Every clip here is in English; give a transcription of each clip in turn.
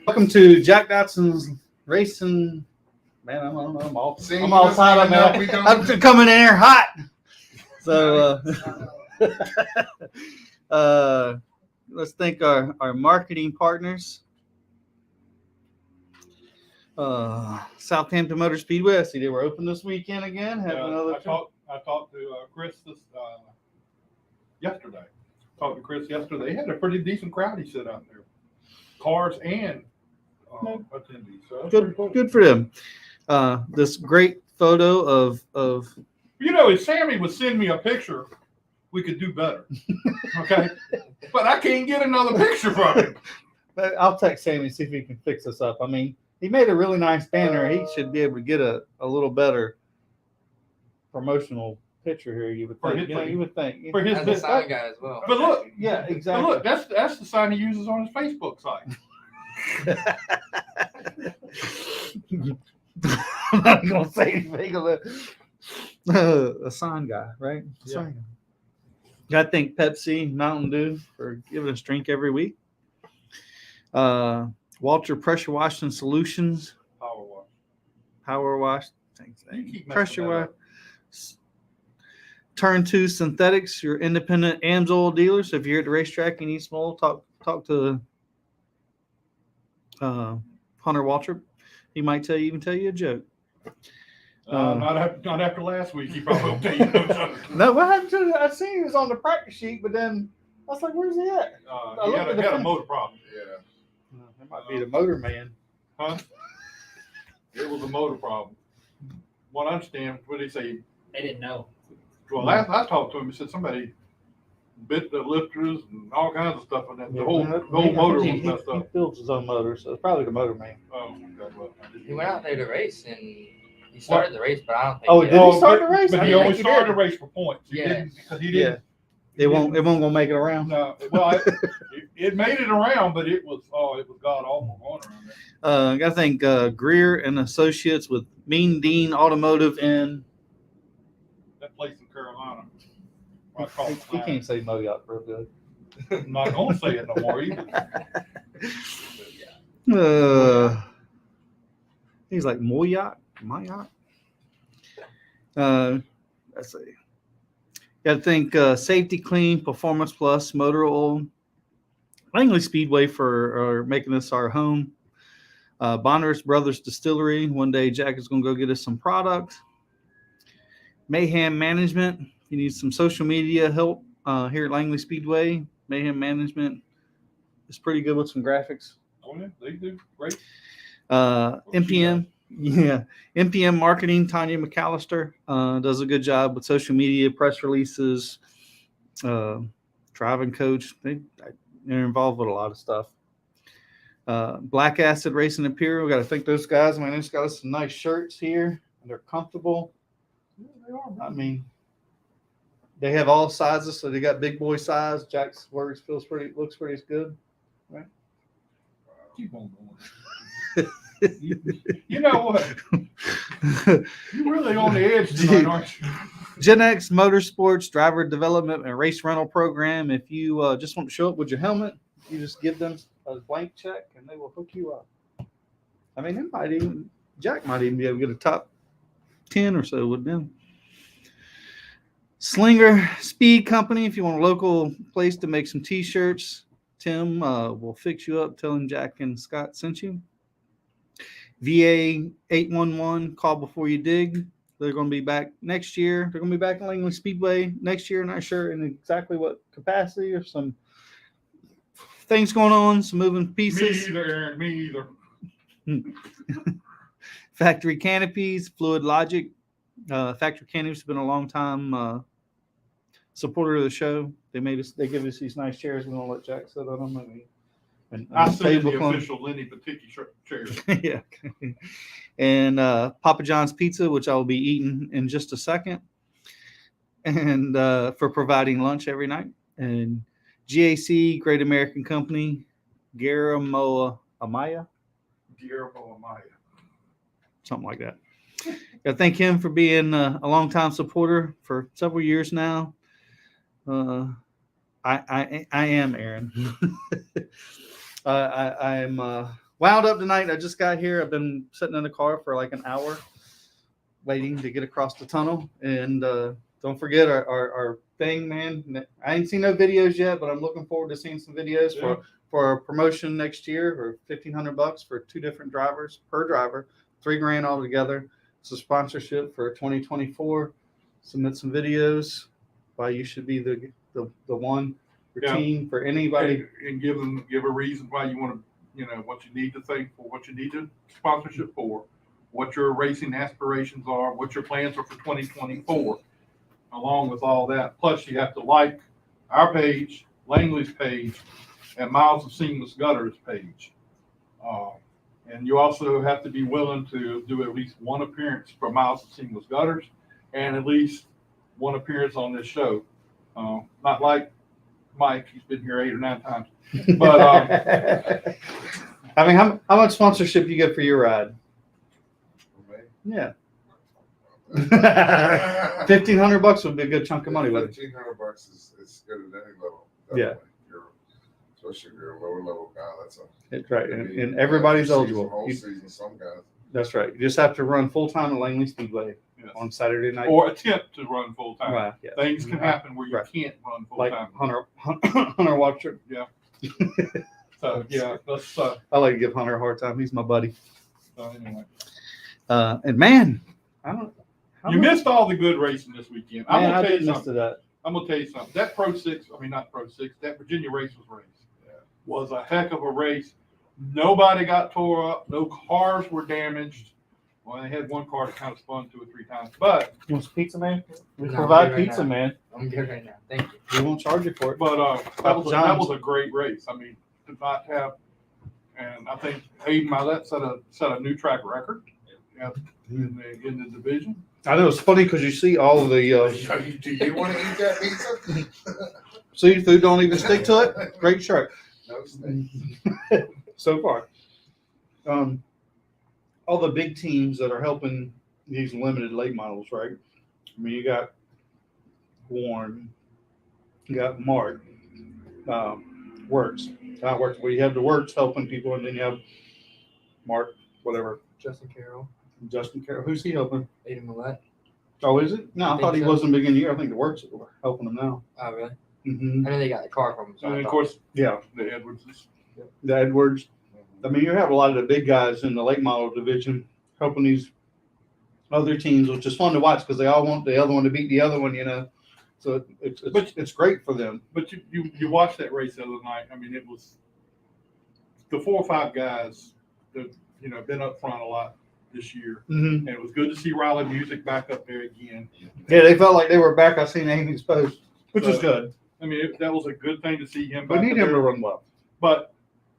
Welcome to Jack Dodson'S Racing. Man, I'm all tied up, man. I'm coming in here hot. So let's thank our marketing partners. Southampton Motor Speedway. I see they were open this weekend again. I talked to Chris yesterday. They had a pretty decent crowd. He said out there, cars and attendees. So good for them. This great photo of if Sammy would send me a picture, we could do better. Okay, but I can't get another picture from him. I'll text Sammy and see if he can fix this up. I mean, he made a really nice banner. He should be able to get a little better promotional picture here. You would think. You would think. For his design guy as well. But look, yeah, exactly. But look, that's the sign he uses on his Facebook site. I'm not gonna say anything of a sign guy, right? Yeah. Sign guy. I thank Pepsi, Mountain Dew for giving us drink every week. WALTRIP Pressure Washing Solutions. Power wash. Thanks. Pressure wash. Turn 2 Synthetics, your independent AMSOIL dealer. So if you're at the racetrack and you need some oil, talk to Hunter WALTRIP. He might even tell you a joke. Not after last week. He probably won't tell you no joke. No, what happened to it? I seen he was on the practice sheet, but then I was like, "Where's he at?" He had a motor problem. Yeah, it might be the motor man. Huh? It was a motor problem. What I understand, what did he say? They didn't know. Well, last I talked to him, he said somebody bit the lifters and all kinds of stuff, and then the whole motor was messed up. He builds his own motor, so it's probably the motor man. Oh, okay, well, He went out there to race, and he started the race, but I don't think. Oh, did he start the race? But he only started the race for points. He Yeah. didn't, because he didn't. It won't gonna make it around. No, well, it made it around, but it was god awful going around there. I gotta thank GRIER and Associates with Mean Dean Automotive in That place in Carolina. He can't say Moyoc real good. I'm not gonna say it no more either. He's like Moyoc. Let's see. Got to thank Safety Clean, Performance Plus, Motor Oil, Langley Speedway for making this our home. Bondurant Brothers Distillery. One day Jack is going to go get us some product. MAYHEM Management. If you need some social media help here at Langley Speedway, MAYHEM Management is pretty good with some graphics. Oh yeah, they do great. MPM. Yeah, MPM Marketing, Tanya McAllister does a good job with social media, press releases, driving coach. They're involved with a lot of stuff. Black Acid Racing APPEARAL. We got to thank those guys. Man, they just got us some nice shirts here. They're comfortable. Yeah, they are. I mean, they have all sizes, so they got big boy size. Jack's works looks pretty good, right? Keep on going. You know what? You're really on the edge tonight, aren't you? Gen X Motorsports Driver Development and Race Rental Program. If you just want to show up with your helmet, you just give them a blank check and they will hook you up. I mean, Jack might even be able to get a top 10 or so with them. Slinger Speed Company. If you want a local place to make some T-shirts, Tim will fix you up. Tell him Jack and Scott sent you. VA 811, call before you dig. They're going to be back next year. They're going to be back in Langley Speedway next year. Not sure in exactly what capacity, or some things going on, some moving pieces. Me either. Factory Canopies, Fluid Logic. Factory Canopies have been a long time supporter of the show. They give us these nice chairs. We're going to let Jack sit on them. I see the official Lenny Patiki chair. Yeah. And Papa John's Pizza, which I will be eating in just a second, and for providing lunch every night. And GAC, Great American Company, Guillermo Amaya. Something like that. I thank him for being a longtime supporter for several years now. I am Aaron. I am wound up tonight. I just got here. I've been sitting in the car for like an hour waiting to get across the tunnel. And don't forget our thing, man. I ain't seen no videos yet, but I'm looking forward to seeing some videos for a promotion next year for $1,500 for 2 different drivers per driver, $3,000 altogether. It's a sponsorship for 2024. Submit some videos. Why you should be the one routine for anybody. And give a reason why you want to, what you need to think for, what you need to sponsorship for, what your racing aspirations are, what your plans are for 2024, along with all that. Plus, you have to like our page, Langley's page, and Miles of Seamless Gutters page. And you also have to be willing to do at least one appearance for Miles of Seamless Gutters and at least one appearance on this show. Not like Mike, he's been here 8 or 9 times. But I mean, how much sponsorship you get for your ride? Yeah. $1,500 would be a good chunk of money with it. $1,500 is good at any level. Yeah. Especially if you're a lower level guy, It's right. And everybody's eligible. Whole season, some guys. That's right. You just have to run full time at Langley Speedway on Saturday night. Or attempt to run full time. Right, yeah. Things can happen where you Right. can't run full Like time. Hunter WALTRIP. Yeah. So yeah, let's I like to give Hunter a hard time. He's my buddy. anyway. And man, I don't. You missed all the good racing this weekend. I'm Man, I gonna tell did you miss something. that. I'm gonna tell you something. That Pro 6, not Pro 6, that Virginia Racers race was a heck of a race. Nobody got tore up. No cars were damaged. Well, they had one car that kind of spun 2 or 3 times, but You want some pizza, man? We No, provide I'm good right pizza, now. man. I'm good right now. Thank you. We won't charge you for it. that was a great race. I mean, to not have, and I think Hayden Milet set a new track record in the division. I know it's funny because you see all the Do you want to eat that pizza? seafood don't even stick to it. Great shirt. No steak. So far. All the big teams that are helping these limited late models, right? I mean, you got Warren, you got Mark, Works. Not Works, well, you have the Works helping people, and then you have Mark, whatever, Justin Carroll, Justin Carroll. Who's he helping? Aiden Millette. Oh, is it? No, I I thought he think so. wasn't beginning year. I think the Works are helping him now. Oh, really? Mm-hmm. I know they got the car from him. So And I of thought- course, Yeah, the Edwardses. the Edwards. I mean, you have a lot of the big guys in the late model division helping these other teams, which is fun to watch because they all want the other one to beat the other one, So it's great for them. But you watched that race the other night. I mean, it was the 4 or 5 guys that been up front a lot this year, Mm-hmm. and it was good to see Riley Music back up there again. Yeah, they felt like they were back. I seen Amy's post, which is So, good. I mean, that was a good thing to see him We back need up him to there. run well. But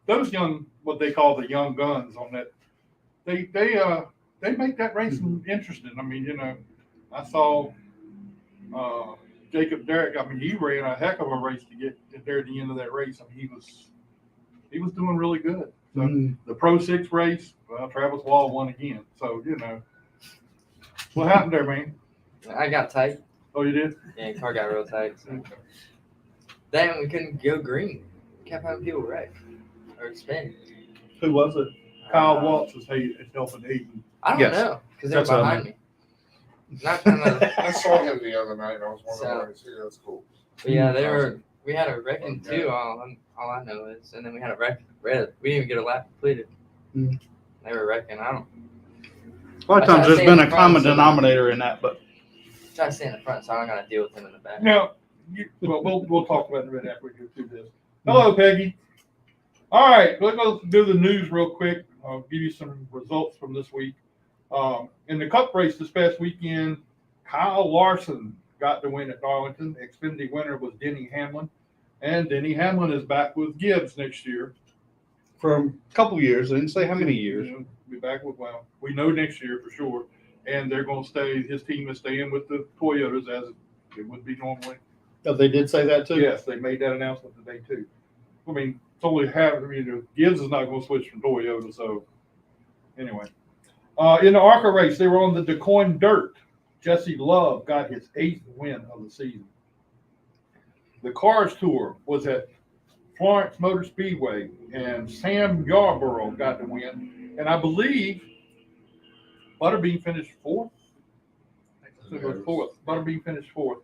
those young, what they call the young guns on that, they make that race interesting. I mean, I saw Jacob Derrick. I mean, he ran a heck of a race to get there at the end of that race. I mean, he was doing really good. So Mhm. the Pro 6 race, well, Travis Wall won again. So what happened there, man? I got tight. Oh, you did? Yeah, the car got real tight. So. Then we couldn't go green. Kept having people wreck or spin. Who was it? Kyle Waltz is helping Hayden. I don't Yes. know because they're That's what I behind me. Not trying to. I saw him the other night. I was wondering why he's here. That's cool. But yeah, they were. We had a wrecking too. All I know is, and then we had a wreck. We didn't even get a lap completed. Mm. They were wrecking. I don't A lot of I times there's say been in a front, common so- denominator in that, but try to stay in the front, so I don't gotta deal with them in the back. Now, we'll talk about it in a minute after we go through this. Hello, Peggy. All right, let's go do the news real quick. I'll give you some results from this week. In the Cup race this past weekend, Kyle Larson got the win at Darlington. The Xfinity winner was Denny Hamlin, and Denny Hamlin is back with Gibbs next year. for a couple years, I didn't say how many years. Be back with, well, we know next year for sure, and they're going to stay. His team is staying with the Toyotas as it would be normally. Oh, they did say that too? Yes, they made that announcement today too. I mean, it's only half. I mean, Gibbs is not going to switch from Toyota. So anyway, in the ARCA race, they were on the DeCoin Dirt. Jesse Love got his 8th win of the season. The Cars Tour was at Florence Motor Speedway, and Sam Yarborough got the win. And I believe Butterbean finished fourth. So it was fourth. Butterbean finished fourth.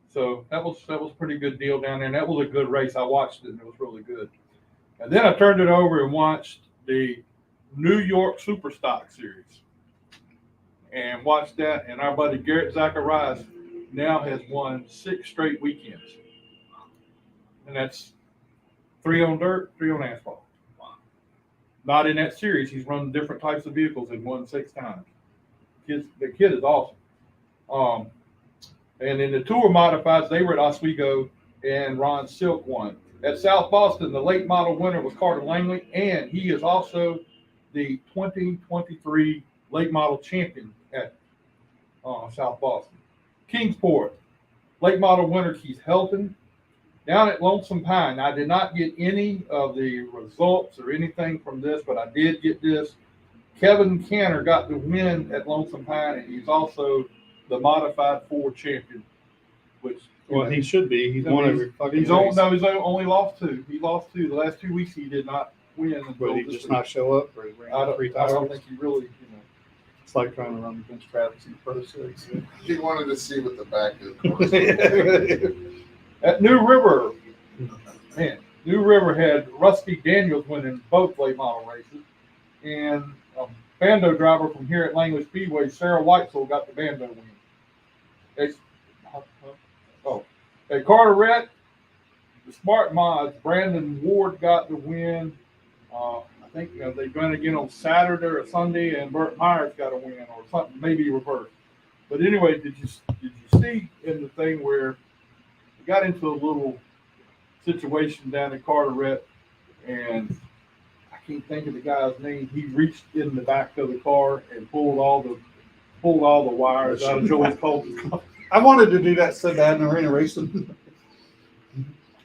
So that was a pretty good deal down there. And that was a good race. I watched it and it was really good. And then I turned it over and watched the New York Superstock Series. And watched that. And our buddy Garrett Zacharias now has won 6 straight weekends. And that's 3 on dirt, 3 on asphalt. Not in that series. He's run different types of vehicles and won 6 times. The kid is awesome. And in the Tour Modifieds, they were at Oswego, and Ron Silk won. At South Boston, the late model winner was Carter Langley, and he is also the 2023 late model champion at South Boston. Kingsport, late model winner Keith Helton. Down at Lonesome Pine, I did not get any of the results or anything from this, but I did get this. Kevin Canner got the win at Lonesome Pine, and he's also the modified Ford champion. Which He should be. He's won every fucking he's race. only lost 2. He lost 2. The last 2 weeks he did not win. But he just not show up, or he ran I 3 don't times. think he really. It's like trying to run against Travis in the Pro Series. He wanted to see what the back is. At New River, man, New River had Rusty Daniels winning both late model races, and Bando driver from here at Langley Speedway, Sarah Whitesell, got the Bando win. At Carteret, the Smart Mods, Brandon Ward got the win. I think they're going again on Saturday or Sunday, and Burt Myers got a win, or something, maybe reversed. But anyway, did you see in the thing where we got into a little situation down in Carteret, and I can't think of the guy's name. He reached in the back of the car and pulled all the wires out of Joey's Colton's car. I wanted to do that so bad in arena racing.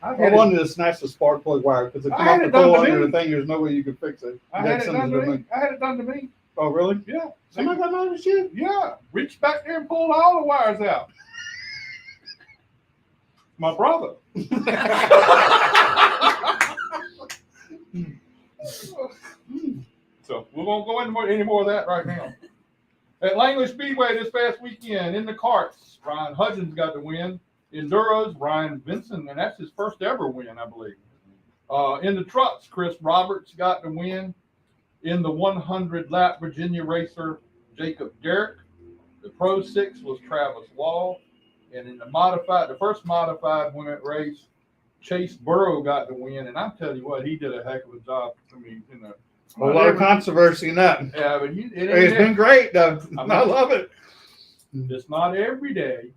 I wanted to snatch the spark plug wire because it I come had off the it done pull to under me. the thing. There's no way you could fix it. I had it done to me. Oh, really? Yeah. Somebody got mad at you? Yeah. Reached back there and pulled all the wires out. My brother. So we won't go into any more of that right now. At Langley Speedway this past weekend, in the karts, Ryan Hudgens got the win. Enduros, Ryan Vincent, and that's his first ever win, I believe. In the trucks, Chris Roberts got the win. In the 100-lap Virginia racer, Jacob Derrick. The Pro 6 was Travis Wall. And in the first modified race, Chase Burrow got the win. And I'm telling you what, he did a heck of a job. I mean, A lot of controversy in that. Yeah, but It's been great, though. I love it. It's not every day.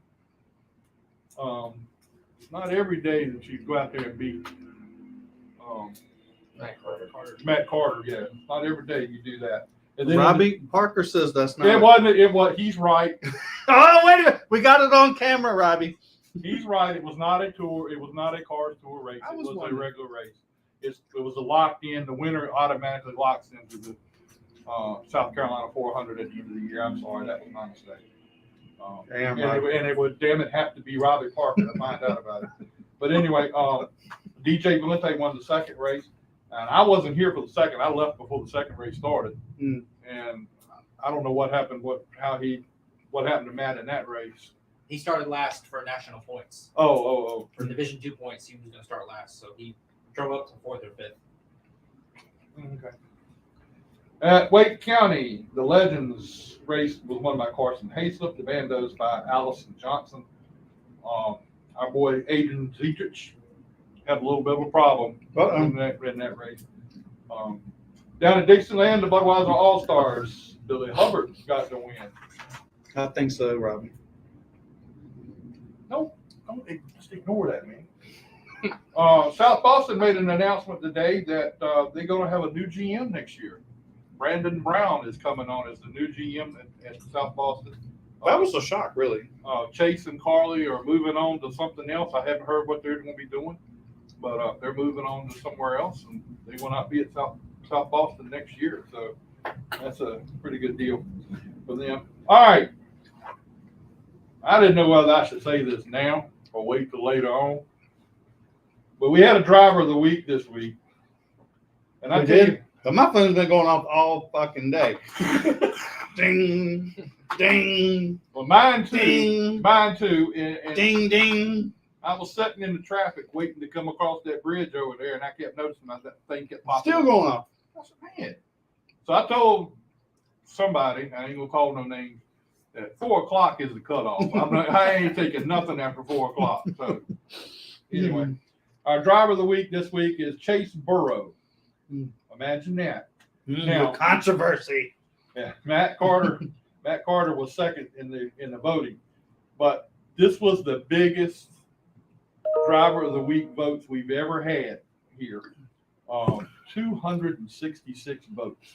It's not every day that you go out there and beat Matt Carter. Yeah, it's not every day you do that. And then Robbie Parker says that's not. It wasn't. It was. He's right. Oh, wait a minute. We got it on camera, Robbie. He's right. It was not a tour. It was not a Cars Tour race. It was a regular race. It was a locked in. The winner automatically locks into the South Carolina 400 at the end of the year. I'm sorry, that was my mistake. Damn, and it would, damn it, have to be Robbie Parker to find out about it. But anyway, DJ Valente won the second race, and I wasn't here for the second. I left before the second race started, and I don't know what happened. What happened to Matt in that race? He started last for national points. Oh. For Division 2 points, he was going to start last, so he drove up to 4th or 5th. Okay. At Wake County, the Legends race was won by Carson Hayslip. The Bandos by Allison Johnson. Our boy Adrian Zetrich had a little bit of a problem in that race. Down at Dixieland, the Budweiser All-Stars, Billy Hubbard got the win. I think so, Robbie. No, just ignore that, man. South Boston made an announcement today that they're going to have a new GM next year. Brandon Brown is coming on as the new GM at South Boston. That was a shock, really. Chase and Carly are moving on to something else. I haven't heard what they're going to be doing, but they're moving on to somewhere else, and they will not be at South Boston next year. So that's a pretty good deal for them. All right. I didn't know whether I should say this now or wait till later on, But we had a driver of the week this week. And I We tell did? you, But my phone's been going off all fucking day. Ding, ding, well, mine too. ding, Mine too. And ding, ding. I was sitting in the traffic waiting to come across that bridge over there, and I kept noticing that thing kept popping. Still going off. I said, man. So I told somebody, I ain't gonna call no names, that 4 o'clock is the cutoff. I ain't taking nothing after 4 o'clock. So anyway, our driver of the week this week is Chase Burrow. Imagine that. Now- The controversy. Yeah, Matt Carter was second in the voting, but this was the biggest driver of the week votes we've ever had here. 266 votes,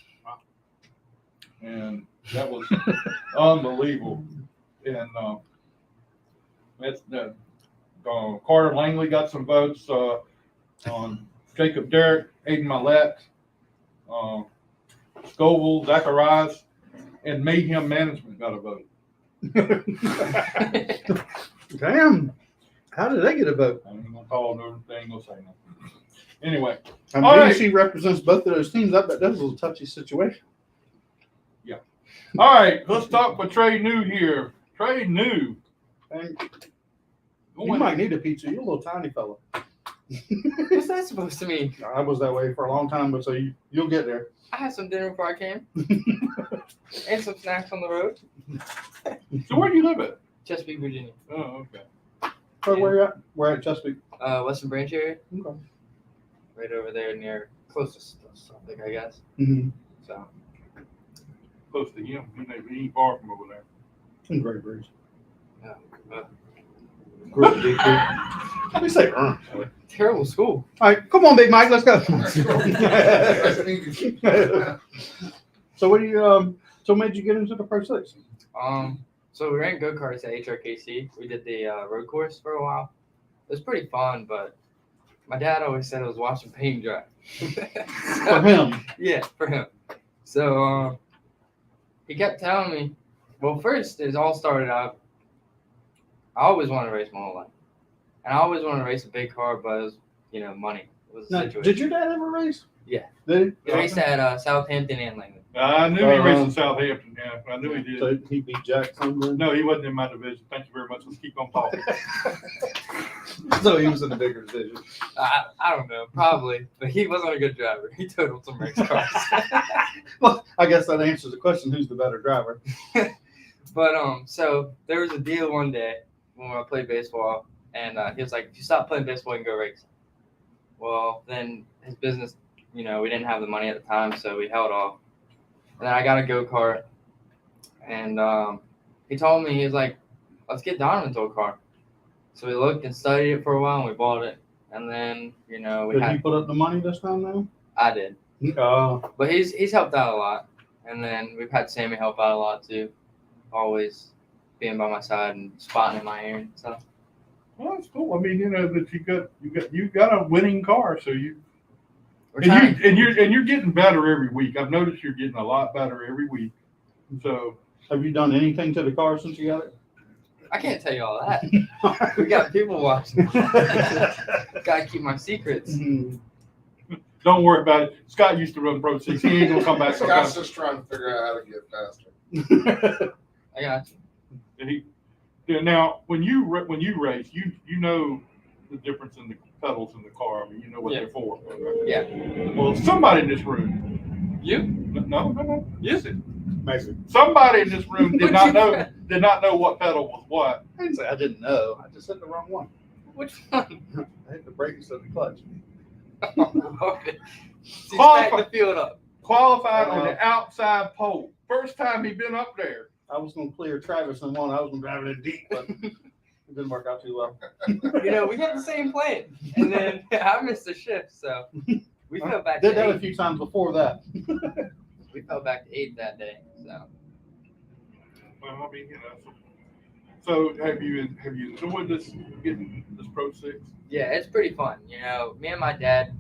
and that was unbelievable. And that's Carter Langley got some votes. On Jacob Derrick, Aiden Millette, Scoville, Zacharias, and Mayhem Management got a vote. Damn. How did they get a vote? I ain't gonna call them, they ain't gonna say nothing. Anyway, I All mean, right. she represents both of those teams. I bet that was a little touchy situation. all right, let's talk with Trey New here. Trey New. And you might need a pizza. You're a little tiny fella. What's that supposed to mean? I was that way for a long time, but so you'll get there. I had some dinner before I came. And some snacks on the road. So where do you live at? Chesapeake, Virginia. Oh, okay. So where you at? We're at Chesapeake. Western Branch area. Okay. Right over there near closest to something, I guess. Mm-hmm. So Close to him. He ain't far from over there. In Great Bridge. Yeah. Great Big Bridge. Let me say, terrible school. all right, come on, Big Mike, let's go. So what do you so made you get into the Pro 6? So we ran go-karts at HRKC. We did the road course for a while. It was pretty fun, but my dad always said it was watching paint dry. For him. Yeah, for him. So he kept telling me, well, first it all started out, I always wanted to race my whole life. And I always wanted to race a big car, but it was, money. It was a Now, situation. did your dad ever race? Yeah. Did He raced at Southampton and Langley. I knew he raced in Southampton. Yeah, I knew he he? did. So he beat Jack somewhere? No, he wasn't in my division. Thank you very much. Let's keep on talking. So he was in the bigger division. I don't know, probably, but he wasn't a good driver. He totaled some race cars. Well, I guess that answers the question, who's the better driver? But so there was a deal one day when I played baseball, and he was like, if you stop playing baseball, you can go race. Well, then his business, we didn't have the money at the time, so we held off. And then I got a go-kart, and he told me, he was like, let's get Donovan to a car. So we looked and studied it for a while, and we bought it. And then, we Did he put up the money this time now? I did. But he's helped out a lot. And then we've had Sammy help out a lot too. Always being by my side and spotting in my ear and stuff. Well, that's cool. I mean, that you got a winning car, so We're trying. you're getting better every week. I've noticed you're getting a lot better every week. So Have you done anything to the car since you got it? I can't tell you all that. We got people watching. Gotta keep my secrets. don't worry about it. Scott used to run Pro 6. He ain't gonna come back. Scott's just trying to figure out how to get faster. I got you. Now, when you race, you know the difference in the pedals in the car. I mean, you know what they're for. Yeah. Well, somebody in this room. You? No. Yes. Amazing. Somebody in this room did not know what pedal was what. I didn't say I didn't know. I just hit the wrong one. Which one? I hit the brake instead of the clutch. Okay. So you stacked the field up. Qualified on the outside pole. First time he been up there. I was going to clear Travis in one. I was going to drive it in deep, but it didn't work out too well. We had the same plan, and then I missed the shift, so we fell back Did to that a 8th. few times before that. We fell back to 8th that day, so. Well, I mean, So have you enjoyed getting this Pro 6? Yeah, it's pretty fun. Me and my dad,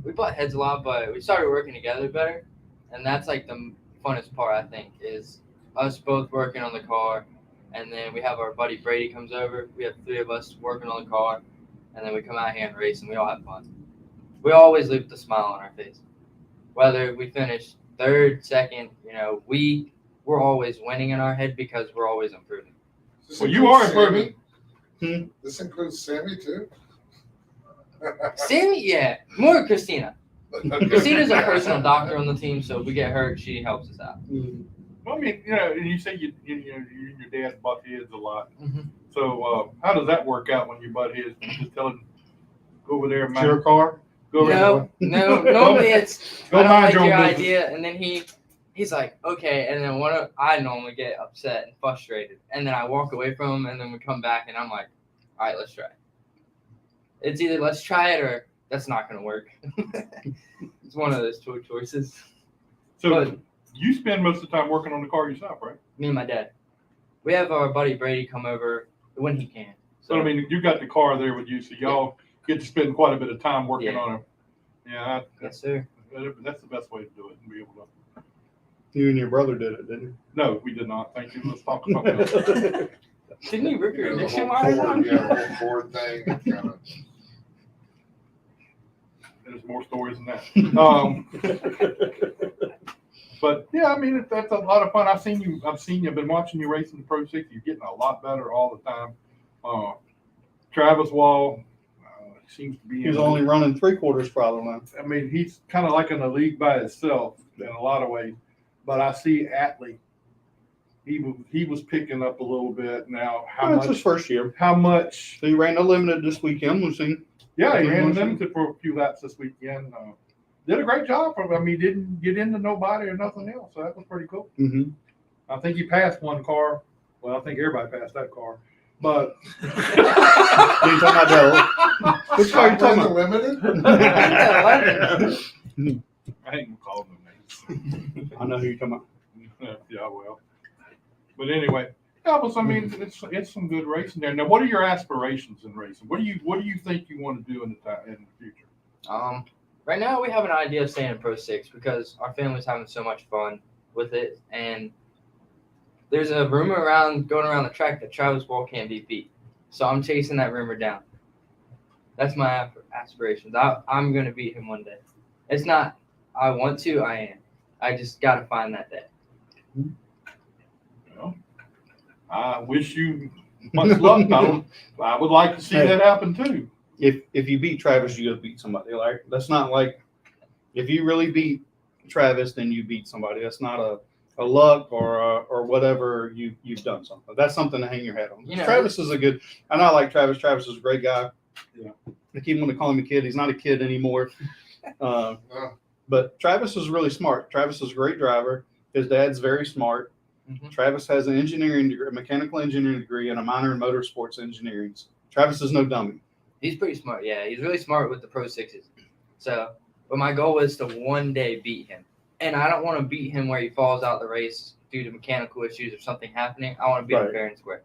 we butt heads a lot, but we started working together better, and that's like the funnest part, I think, is us both working on the car, and then we have our buddy Brady comes over. We have 3 of us working on the car, and then we come out here and race, and we all have fun. We always leave with a smile on our face. Whether we finish third, second, we're always winning in our head because we're always improving. Well, you are improving. This includes Sammy too? Sammy, yeah, more Christina. Christina's a personal doctor on the team, so if we get hurt, she helps us out. Well, I mean, and you say you and your dad butt heads a lot. Mhm. So how does that work out when you butt heads? You just tell him, go over there and It's your car. Go over No, normally it's Go I don't mind like your your own business. idea, and then he's like, okay, and then I normally get upset and frustrated, and then I walk away from him, and then we come back, and I'm like, all right, let's try it. It's either let's try it or that's not gonna work. It's one of those two choices. So But you spend most of the time working on the car yourself, right? me and my dad, we have our buddy Brady come over when he can. So I mean, you got the car there with you, so y'all get to spend quite a bit of time working Yeah. on it. Yeah, Yes, sir. that's the best way to do it and be able to. You and your brother did it, didn't No, we did not. Thank you. Let's talk about that. you? Didn't you rip your The ignition whole wire board, on? the whole board thing, it kind of. There's more stories than that. But yeah, I mean, that's a lot of fun. I've seen you. I've been watching you racing the Pro 6. You're getting a lot better all the time. Travis Wall seems to be. He's only running 3/4 probably now. I mean, he's kind of like in a league by itself in a lot of ways. But I see Atlee. He was picking up a little bit now. That's his first year. How much? So he ran the limited this weekend. We've seen. Yeah, he ran Mhm. limited for a few laps this weekend. Did a great job. I mean, didn't get into nobody or nothing else. So that was pretty cool. Mm-hmm. I think he passed one car. Well, I think everybody passed that car. But You talking about that? Which car you talking about? Limited? I ain't gonna call them names. I know who you're talking about. Yeah, well. But anyway, I mean, it's some good racing there. Now, what are your aspirations in racing? What do you think you want to do in the future? Right now we have an idea of staying in Pro 6 because our family's having so much fun with it, and there's a rumor going around the track that Travis Wall can't be beat. So I'm chasing that rumor down. That's my aspirations. I'm going to beat him one day. It's not I want to, I am. I just got to find that day. Well, I wish you much luck. I would like to see that happen too. If you beat Travis, you gotta beat somebody. Like that's not like if you really beat Travis, then you beat somebody. That's not a luck or whatever you've done something. That's something to hang your hat on. Travis is a good. And I like Travis. Travis is a great guy. Yeah. I keep wanting to call him a kid. He's not a kid anymore. But Travis is really smart. Travis is a great driver. His dad's very smart. Mm-hmm. Travis has an engineering degree, a mechanical engineering degree, and a minor in motorsports engineering. Travis is no dummy. He's pretty smart. Yeah, he's really smart with the Pro 6s. So, but my goal is to one day beat him. And I don't want to beat him where he falls out the race due to mechanical issues or something happening. I want to beat him fair and square.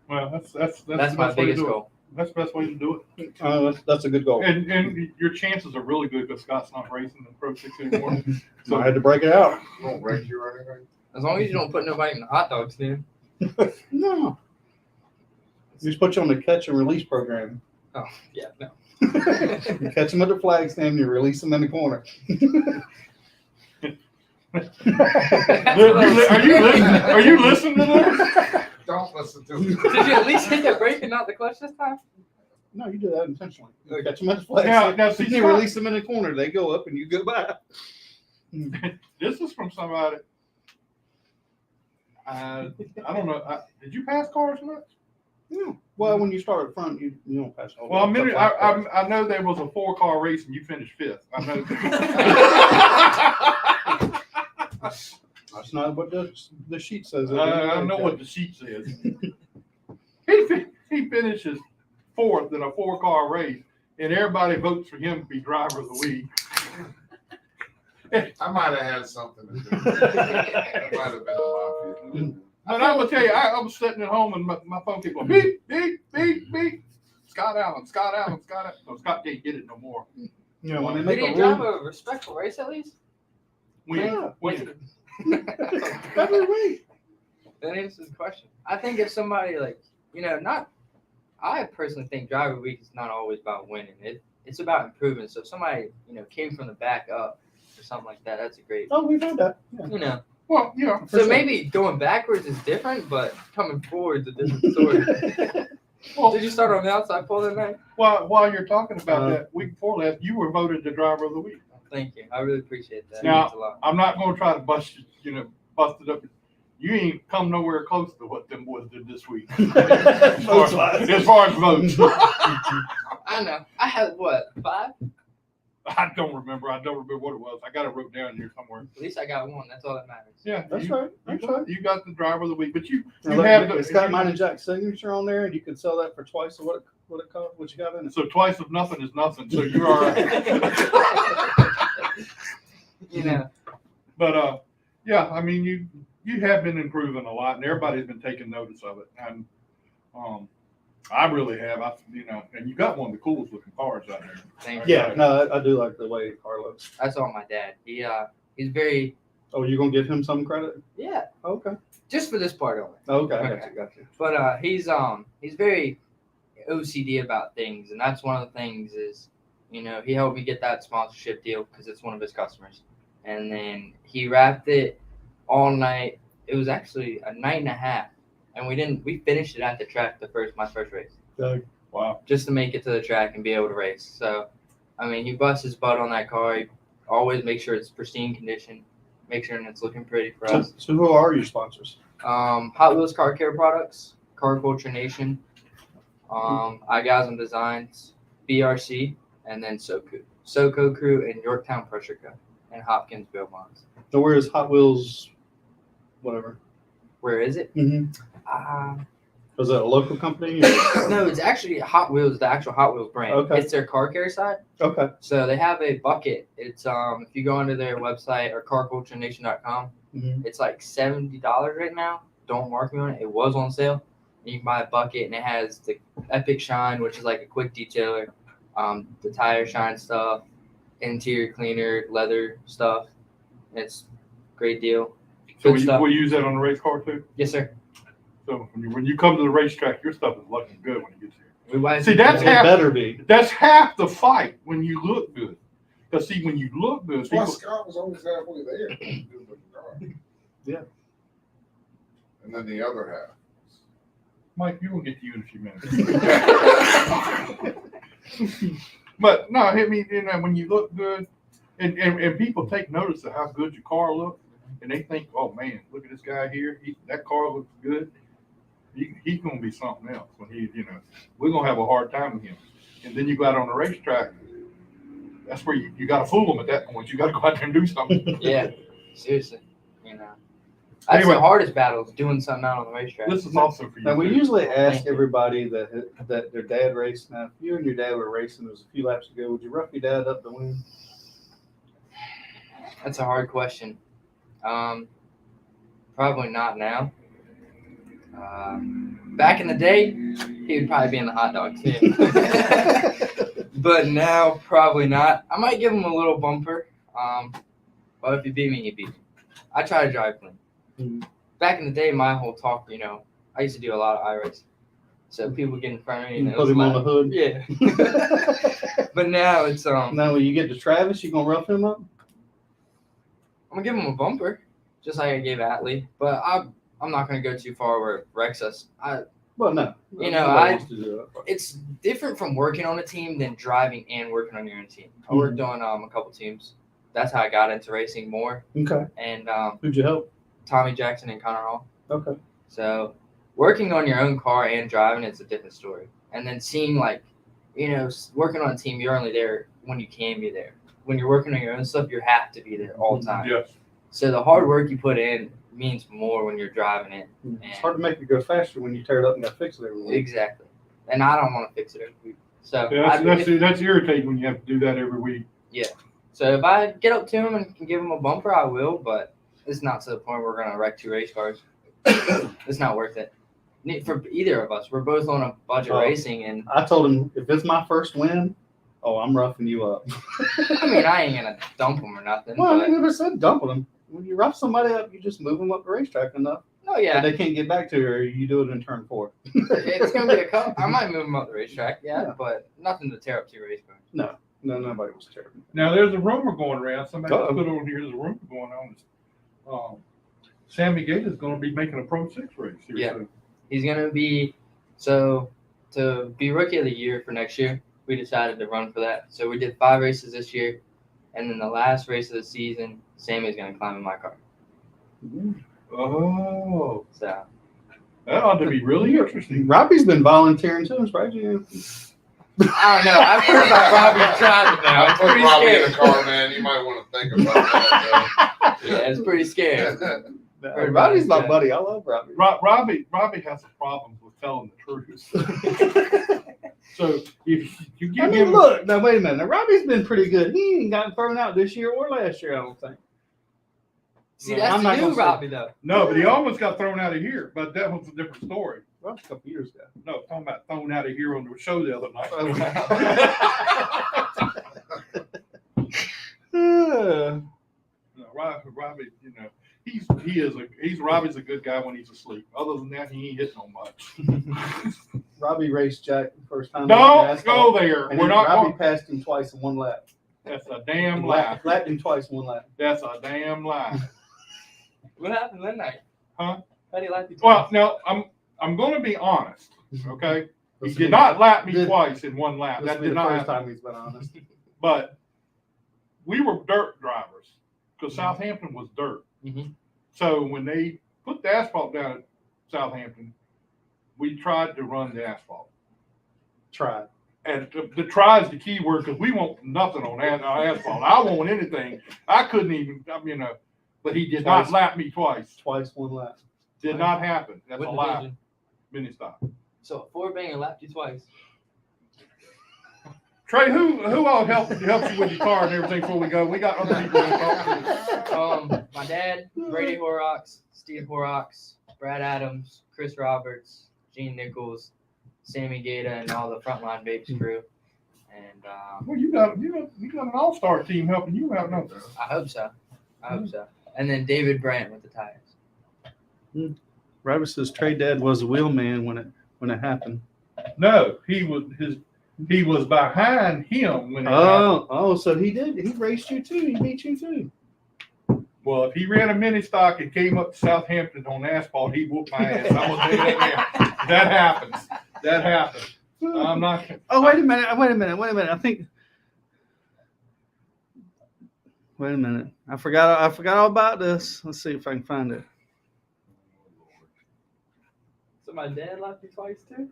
Well, that's my biggest goal. That's the best way to do it. That's a good goal. And your chances are really good because Scott's not racing in Pro 6 anymore. So I had to break it out. Won't rank you or anything? As long as you don't put nobody in the hot dog stand. No. You just put you on the catch and release program. Oh, yeah, no. You catch them at the flag stand, you release them in the corner. Are you listening to this? Don't listen to me. Did you at least hit the brake and not the clutch this time? No, you do that intentionally. You catch them at the flag Now, stand. see, You Scott, release them in the corner. They go up and you go by. this is from somebody. I don't know. Did you pass cars much? Yeah. Well, when you start up front, you don't pass. Well, I know there was a 4-car race and you finished 5th. I know. That's not what the sheet says. I know what the sheet says. He finishes 4th in a 4-car race, and everybody votes for him to be driver of the week. I might have had something to do with it. That might have been a mafia. But I will tell you, I was sitting at home and my phone kept going beep, beep, beep, beep. Scott Allen, Scott Allen, Scott Allen. No, Scott can't get it no more. You know, when they Did make he a drive rule, a respectful race at least? When? every week. That answers the question. I think if somebody not I personally think driver week is not always about winning. It's about improving. So if somebody, came from the back up or something like that, that's a great, Oh, we've had that. Yeah. Well, yeah. For So sure. maybe going backwards is different, but coming forward is a different story. Well, Did you start on the outside pull that night? while you're talking about that, week before last, you were voted the driver of the week. Thank you. I really appreciate that. Now, It means a lot. I'm not gonna try to bust it up. You ain't come nowhere close to what them boys did this week. As far as votes. I know. I had what, 5? I don't remember what it was. I got it wrote down here somewhere. At least I got 1. That's all that matters. Yeah, That's right. That's right. You got the driver of the week, but you Now, look, have it's got mine and Jack's signature on there, and you can sell that for twice of what it cost, what you got in it. so twice of nothing is nothing. So you're all right. But yeah, I mean you have been improving a lot, and everybody's been taking notice of it, and I really have. And you got one of the coolest looking cars out there. Thank you. Yeah, no, I do like the way the car looks. That's all my dad. He's very, Oh, you gonna give him some credit? Okay. just for this part only. Okay, I Okay. got you. But he's very OCD about things, and that's one of the things is, he helped me get that sponsorship deal because it's one of his customers, and then he wrapped it all night. It was actually a night and a half, and we finished it at the track my first race, Wow. just to make it to the track and be able to race. So, I mean, he busts his butt on that car. He always makes sure it's pristine condition, make sure it's looking pretty for us. So who are your sponsors? Hot Wheels Car Care Products, Car Culture Nation, iGasm Designs, BRC, and then SoCo Crew, and Yorktown Pressure Co. and Hopkins Bill Bonds. So where is Hot Wheels, whatever? Where is it? Mm-hmm. Was that a local company? Or? No, it's actually Hot Wheels, the actual Hot Wheels brand. Okay. It's their car care side. Okay. So they have a bucket. It's if you go onto their website or carculturenation.com, Mm-hmm. it's like $70 right now. Don't mark me on it. It was on sale. And you can buy a bucket, and it has the Epic Shine, which is like a quick detailer, the tire shine stuff, interior cleaner, leather stuff. It's a great deal. So Good stuff. we use that on the race car too. Yes, sir. So when you come to the racetrack, your stuff is looking good when it gets here. We buy See, that's It half. better be. That's half the fight when you look good. Because see, when you look good, That's why people, Scott was always halfway there. Good looking car. Yeah. And then the other half. Mike, you will get to you in a few minutes. But no, I mean, when you look good, and people take notice of how good your car looks, and they think, oh man, look at this guy here. That car looks good. He's gonna be something else when we're gonna have a hard time with him. And then you go out on the racetrack. That's where you got to fool them at that point. You got to go out there and do something. Yeah, seriously. That's Anyway. the hardest battle, is doing something out on the racetrack. This is also for you. Now we too. usually ask Thank you. everybody that their dad raced. Now, if you and your dad were racing, it was a few laps ago. Would you rough your dad up to win? That's a hard question. Probably not now. Back in the day, he would probably be in the hot dog too. But now, probably not. I might give him a little bumper. But if he beat me, he beat me. I try to drive clean. Mhm. Back in the day, my whole talk, I used to do a lot of iRace. So people get in front of me. You And it put was him on the loud. hood. Yeah. But now it's Now when you get to Travis, you gonna rough him up? I'm gonna give him a bumper, just like I gave Atlee. But I'm not gonna go too far where it wrecks us. Well, no. You Nobody know, I- wants to do that. It's different from working on a team than driving and working on your own team. I worked on a couple teams. That's how I got into racing more. Okay. And Who'd you help? Tommy Jackson and Connor Hall. Okay. So working on your own car and driving, it's a different story. And then seeing working on a team, you're only there when you can be there. When you're working on your own stuff, you have to be there all the time. Yes. So the hard work you put in means more when you're driving it. It's hard to make it go faster when you tear it up and got to fix it every week. Exactly. And I don't want to fix it every week. So Yeah, that's irritating when you have to do that every week. So if I get up to him and can give him a bumper, I will, but it's not to the point where we're going to wreck 2 race cars. It's not worth it. For either of us. We're both on a budget Oh. racing, and I told him if it's my first win, I'm roughing you up. I mean, I ain't going to dump him or nothing. Well, I but never said dumping them. When you rough somebody up, you just move them up the racetrack enough. Oh And yeah, they can't get back to her. You do it in turn 4. it's gonna be a couple. I might move him up the racetrack, Yeah. but nothing to tear up 2 race cars. No, nobody was terrible. Now, there's a rumor going around, somebody Uh-oh. put on here, there's a rumor going on. Sammy Gaita's gonna be making a Pro 6 race here Yeah. soon. He's gonna be to be rookie of the year for next year. We decided to run for that, so we did 5 races this year, and then the last race of the season, Sammy's gonna climb in my car. Oh, So that ought to be really interesting. Robbie's been volunteering to us, right? Yeah. I don't know. I've heard about Robbie driving now. I It's put pretty Robbie in the scary. car, man. You might want to think about that. Yeah, it's pretty scary. Robbie's my buddy. I love Robbie. Robbie has some problems with telling the truth. So if you I give mean, him, look. Now, wait a minute. Now, Robbie's been pretty good. He ain't gotten thrown out this year or last year, I don't think. See, No, that's I'm the not new gonna say- Robbie though. no, but he almost got thrown out of here, but that was a different story. Well, a couple years ago. No, talking about thrown out of here on the show the other night. No, Robbie, you know, Robbie's a good guy when he's asleep. Other than that, he ain't hitting on much. Robbie raced Jack the first time. Don't go there. And We're not Robbie going. passed him twice in one lap. That's a damn lie. Lapped him twice in one lap. That's a damn lie. What happened that night? Huh? How do you like me? Well, no, I'm going to be honest. Okay, he This did is- not lap me this- twice in one lap. This That will be did the not first happen. time he's been honest. But we were dirt drivers because Southampton was dirt. Mhm. So when they put the asphalt down at Southampton, we tried to run the asphalt. Try. And the try is the key word because we want nothing on asphalt. I want anything. I couldn't even, but he did Twice. not lap me twice. Twice one lap. Did not happen. That's What a lie. division? Mini stop. So Ford Banger lapped you twice. Trey, who all helps you with your car and everything before we go? We got other people to talk to. My dad, Brady Horrocks, Steve Horrocks, Brad Adams, Chris Roberts, Gene Nichols, Sammy Gaita, and all the Frontline Babes crew. And Well, you got an all-star team helping you out, don't you? I hope so. And then David Brandt with the tires. Robbie says Trey Dad was a wheelman when it happened. No, he was behind him when it happened. Oh, so he did. He raced you too. He beat you too. Well, if he ran a mini stock and came up to Southampton on asphalt, he whooped my ass. I'm gonna tell you that now. That happens. I'm not. Oh, wait a minute. I think. Wait a minute. I forgot all about this. Let's see if I can find it. So my dad lapped you twice too?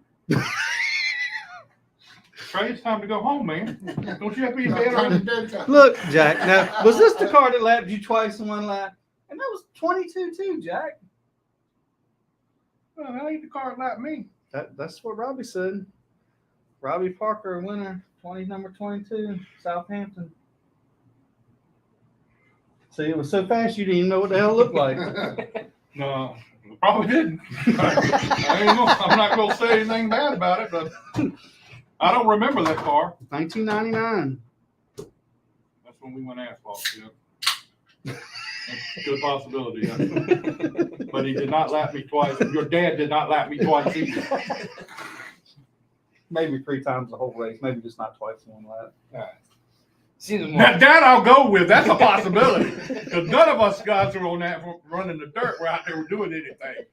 Trey, it's time to go home, man. Don't you have to be Not dead time already? to dead time. Look, Jack. Now, was this the car that lapped you twice in one lap? And that was 22 too, Jack. Well, that ain't the car that lapped me. That's what Robbie said. Robbie Parker, winner, number 22, Southampton. See, it was so fast you didn't even know what the hell it looked like. No, probably didn't. I'm not gonna say anything bad about it, but I don't remember that car. 1999. That's when we went asphalt. Yeah. That's a good possibility. Yeah. But he did not lap me twice. Your dad did not lap me twice either. Maybe 3 times the whole race. Maybe just not twice in one lap. Seems Now, more. that I'll go with. That's a possibility. Because none of us guys were on that running the dirt. We're out there doing anything.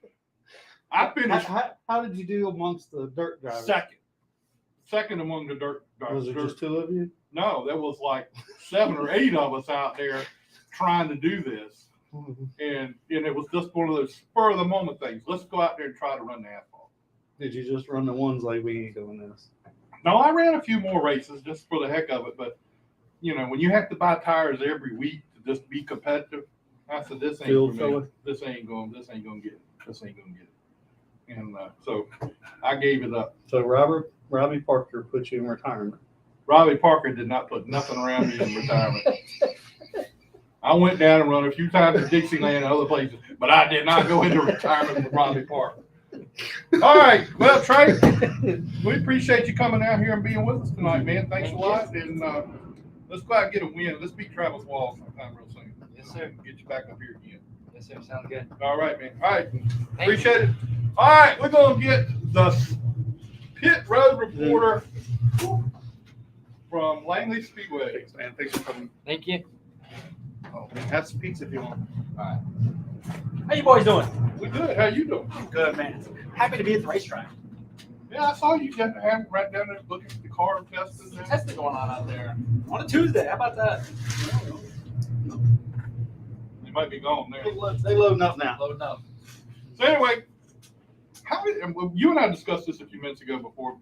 I finished How did you do amongst the dirt drivers? second among the dirt drivers. Was it just 2 of you? No, there was like 7 or 8 of us out there trying to do this. And it was just one of those spur of the moment things. Let's go out there and try to run the asphalt. Did you just run the ones like we ain't doing this? No, I ran a few more races just for the heck of it, but when you have to buy tires every week to just be competitive, I said this ain't Field for me. filler. This ain't gonna get it. And so I gave it up. So Robbie Parker put you in retirement. Robbie Parker did not put nothing around me in retirement. I went down and run a few times at Dixieland and other places, but I did not go into retirement with Robbie Parker. All right, well, Trey, we appreciate you coming out here and being with us tonight, man. Thanks a lot, and let's go out and get a win. Let's beat Travis Wall sometime real soon. Yes, sir. Get you back up here again. Yes, sir. Sounds good. All right, man. All right. Thank you. Appreciate it. All right, we're gonna get the pit road reporter from Langley Speedway. Thanks, man. Thanks for coming. Thank you. Have some pizza if you want. How you boys doing? We good. How you doing? Good, man. Happy to be at the racetrack. Yeah, I saw you just have right down there looking at the car and testing. There's testing going on out there on a Tuesday. How about that? They might be gone there. They loading up now. Loading up. So anyway, you and I discussed this a few minutes ago before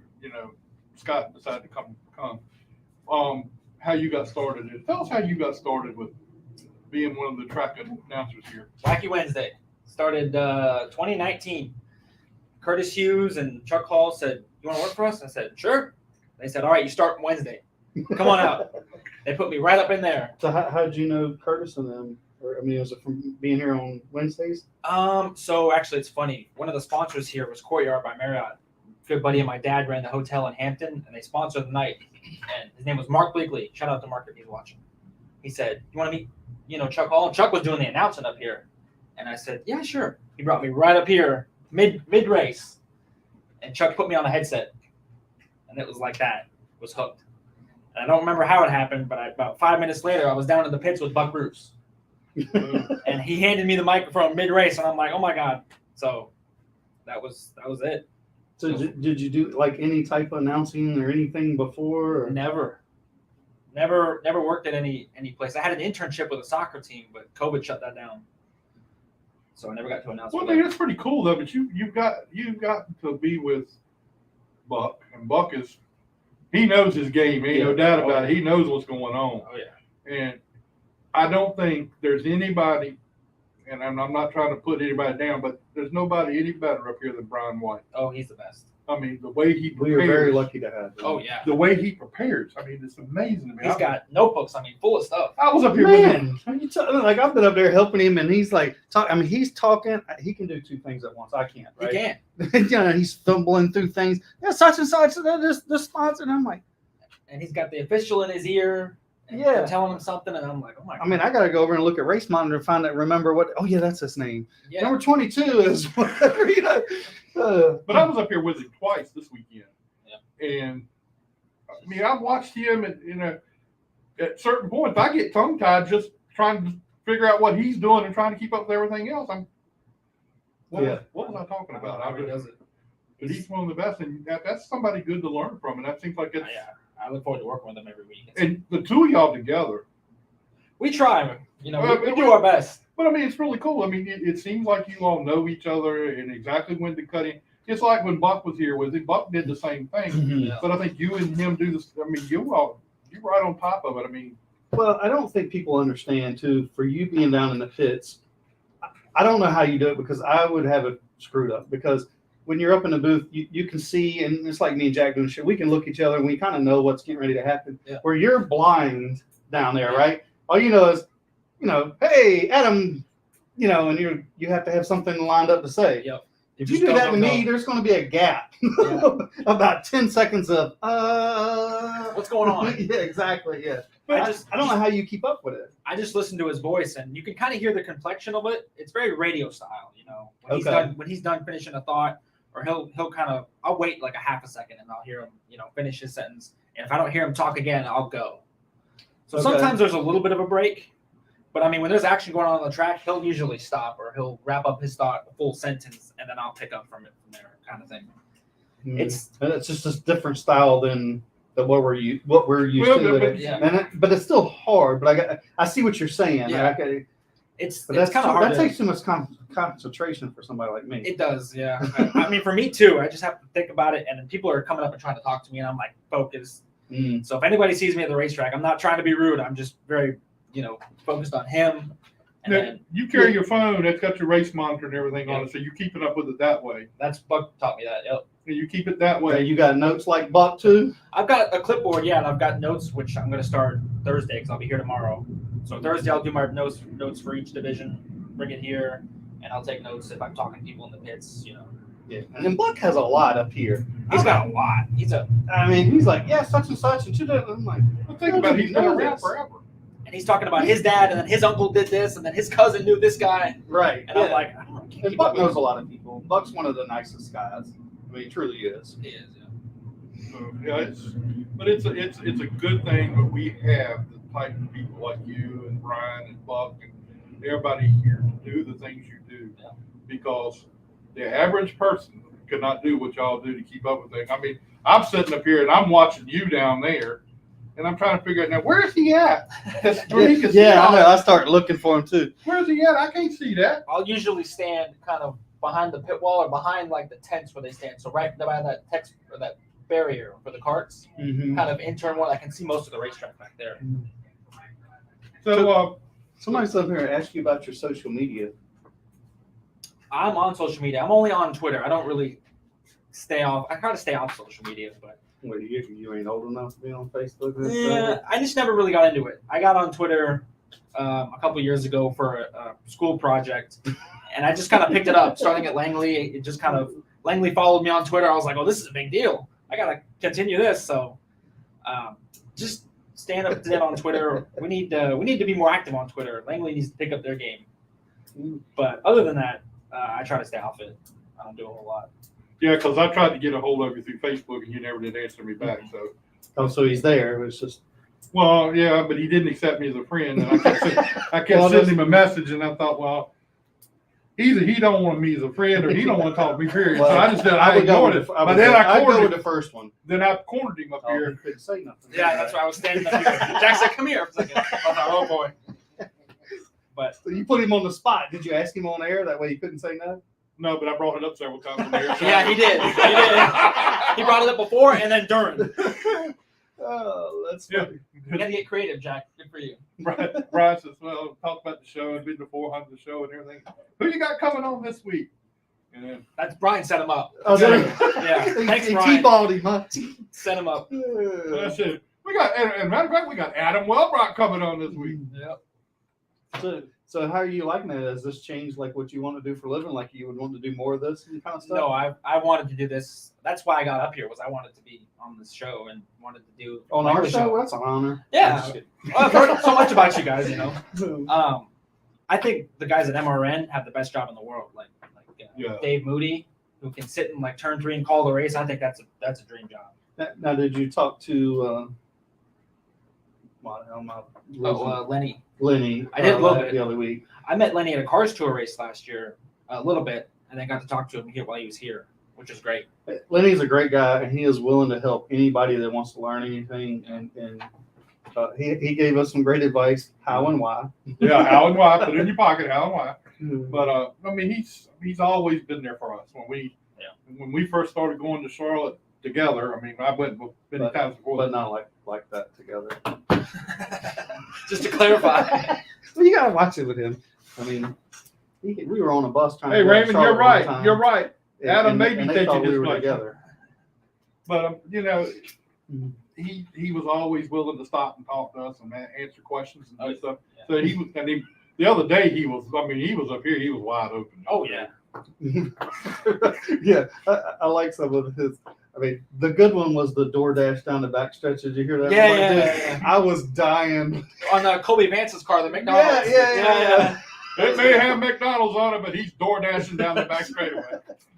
Scott decided to come. How you got started? Tell us how you got started with being one of the track announcers here. Wacky Wednesday. Started 2019. Curtis Hughes and Chuck Hall said, "You want to work for us?" I said, "Sure." They said, "All right, you start Wednesday. Come on out." They put me right up in there. So how did you know Curtis and them? Or, I mean, was it from being here on Wednesdays? So actually, it's funny. One of the sponsors here was Courtyard by Marriott. A good buddy of my dad ran the hotel in Hampton, and they sponsored the night. And his name was Mark Bleakley. Shout out to Mark if he's watching. He said, "You want to meet, Chuck Hall?" And Chuck was doing the announcing up here, and I said, "Yeah, sure." He brought me right up here, mid race, and Chuck put me on a headset, and it was like that. Was hooked. And I don't remember how it happened, but about 5 minutes later, I was down in the pits with Buck Bruce. And he handed me the microphone mid-race, and I'm like, "Oh my god!" So that was it. So did you do like any type of announcing or anything before? Or? Never worked at any place. I had an internship with a soccer team, but COVID shut that down. So I never got to announce. Well, I mean, that's pretty cool though. But you've got to be with Buck, and Buck he knows his game. Ain't no doubt about it. He knows what's going on. Oh yeah. And I don't think there's anybody, and I'm not trying to put anybody down, but there's nobody any better up here than Brian White. Oh, he's the best. I mean, the way he We prepares. are very lucky to have him. Oh yeah. The way he prepares. I mean, it's amazing to me. He's got notebooks. I mean, full of stuff. I was up here with him. Man, like I've been up there helping him, and he's like, he's talking. He can do two things at once. I can't. Right? He can. He's stumbling through things. Yeah, such and such. This sponsor, and I'm like, And he's got the official in his ear. And Yeah. telling him something, and I'm like, "Oh my god." I mean, I got to go over and look at Race Monitor and find out. Remember what? Oh yeah, that's his name. Yeah. Number 22 is whatever. But I was up here with him twice this weekend. Yeah. And I mean, I've watched him, and at certain points, I get tongue tied just trying to figure out what he's doing and trying to keep up with everything else. What was I talking about? How he does it. But he's one of the best, and that's somebody good to learn from, and that seems like it's. Yeah. I look forward to working with him every week. And the two of y'all together. We try, we do our best. But I mean, it's really cool. I mean, it seems like you all know each other and exactly when to cut in. It's like when Buck was here with it. Buck did the same thing. Mhm. But I think you and him do this. I mean, you're right on top of it. I mean, Well, I don't think people understand too. For you being down in the pits, I don't know how you do it because I would have it screwed up. Because when you're up in the booth, you can see, and it's like me and Jack doing shit. We can look at each other and we kind of know what's getting ready to happen. Yeah. Where you're blind down there, right? All you know is, hey, Adam, and you have to have something lined up to say. Yep. If you do that to me, there's going to be a gap, about 10 seconds of What's going on? Yeah, exactly. Yeah. But I don't know how you keep up with it. I just listen to his voice, and you can kind of hear the complexion of it. It's very radio style, When he's done finishing a thought, or he'll kind of. I'll wait like a half a second, and I'll hear him, finish his sentence. And if I don't hear him talk again, I'll go. So sometimes there's a little bit of a break, but I mean, when there's action going on the track, he'll usually stop, or he'll wrap up his thought, a full sentence, and then I'll pick up from there, kind of thing. It's just a different style than what we're used to. Yeah. But it's still hard. But I see what you're saying. Yeah. It's kind of hard. That takes too much concentration for somebody like me. It does, yeah. I mean, for me too. I just have to think about it, and then people are coming up and trying to talk to me, and I'm like focused. So if anybody sees me at the racetrack, I'm not trying to be rude. I'm just very, focused on him. And now, then, you carry your phone that's got your race monitor and everything on it, so you're keeping up with it that way. that's Buck taught me that. Yep. And you keep it that Okay, way. you got notes like Buck too? I've got a clipboard, yeah, and I've got notes, which I'm going to start Thursday because I'll be here tomorrow. So Thursday I'll do my notes for each division, bring it here, and I'll take notes if I'm talking to people in the pits. Yeah. And then Buck has a lot up here. He's got a lot. He's he's like, yeah, such and such, and I'm like, Well, think about it, he's been around forever. and he's talking about his dad, and then his uncle did this, and then his cousin knew this guy, Right. and I'm like, I don't know. can't And keep Buck up with knows a lot of people. Buck's one of the nicest guys. I mean, he truly is. it. He is, yeah. So, yeah, it's a good thing that we have the type of people like you and Brian and Buck and everybody here to do the things you do, Yeah. because the average person could not do what y'all do to keep up with things. I mean, I'm sitting up here and I'm watching you down there, and I'm trying to figure out now, where's he at? So he can see Yeah, I all- know. I started looking for him too. Where's he at? I can't see that. I'll usually stand kind of behind the pit wall or behind like the tents where they stand. So right by that text or that barrier for the carts, Mm-hmm. kind of in turn one, I can see most of the racetrack back there. So, Somebody's up here and asked you about your social media. I'm on social media. I'm only on Twitter. I don't really stay off. I try to stay off social media, but What, you ain't old enough to be on Facebook? And yeah, stuff? I just never really got into it. I got on Twitter a couple years ago for a school project, and I just kind of picked it up. Starting at Langley, it just kind of Langley followed me on Twitter. I was like, "Oh, this is a big deal. I gotta continue this." So, just stand up to date on Twitter. We need to be more active on Twitter. Langley needs to pick up their game. But other than that, I try to stay off it. I don't do a whole lot. yeah, because I tried to get a hold of you through Facebook and you never did answer me back. So, Oh, so he's there. It was just. well, yeah, but he didn't accept me as a friend, and I kept Well, sending him a message, and I thought, well, either he don't want me as a friend or he don't want to talk to me, period. So I just said I would go ignored with it. the- But then I'd I go with cornered the him. first one. Then I cornered him up Oh, here. he couldn't say nothing. Yeah, that's why I was standing up here. Jack said, "Come here." I was like, "Oh boy." But So you put him on the spot. Did you ask him on air? That way he couldn't say nothing? No, but I brought it up several times in there. yeah, he did. He did. He brought it up before and then during. Oh, that's Yeah. funny. You got to get creative, Jack. Good for you. Brian says, well, talk about the show and been before on the show and everything. Who you got coming on this week? And then, That's Brian set him up. Oh, there Yeah. Thanks, he Brian. T-balled him, huh? Set him up. I said, we got, and matter of fact, we got Adam Wellbrock coming on this week. Yep. So how are you liking it? Has this changed like what you want to do for a living? Like you would want to do more of this kind of stuff? No, I wanted to do this. That's why I got up here. Was I wanted to be on this show and wanted to do On like our the show? That's an honor. Yeah. Well, I've heard so much about you guys. I think the guys at MRN have the best job in the world. Like Yeah. Dave Moody, who can sit in like turn 3 and call the race. I think that's a dream job. Now, did you talk to Lenny. Lenny? I did a little bit. the other week. I met Lenny at a Cars Tour race last year, a little bit, and then got to talk to him here while he was here, which is great. Lenny's a great guy, and he is willing to help anybody that wants to learn anything. And he gave us some great advice, how and why. Yeah, how and why, put it in your pocket, how and why. But I mean, he's always been there for us. When we first started going to Charlotte together, I mean, I went many times before. But not like that together. Just to clarify. Well, you gotta watch it with him. I mean, we were on a bus trying Hey, to go to Raymond, Charlotte you're one right. time, You're right. Adam and may be they taking thought we his were place. together. But he was always willing to stop and talk to us and answer questions and do stuff. Yeah. So he was, the other day he was up here, he was wide open. Oh yeah. Yeah, I like some of his. I mean, the good one was the DoorDash down the backstretch. Did you hear that? Yeah. I was dying. On Kobe Vance's car, the McDonald's. Yeah. It may have McDonald's on it, but he's door dashing down the back straightaway.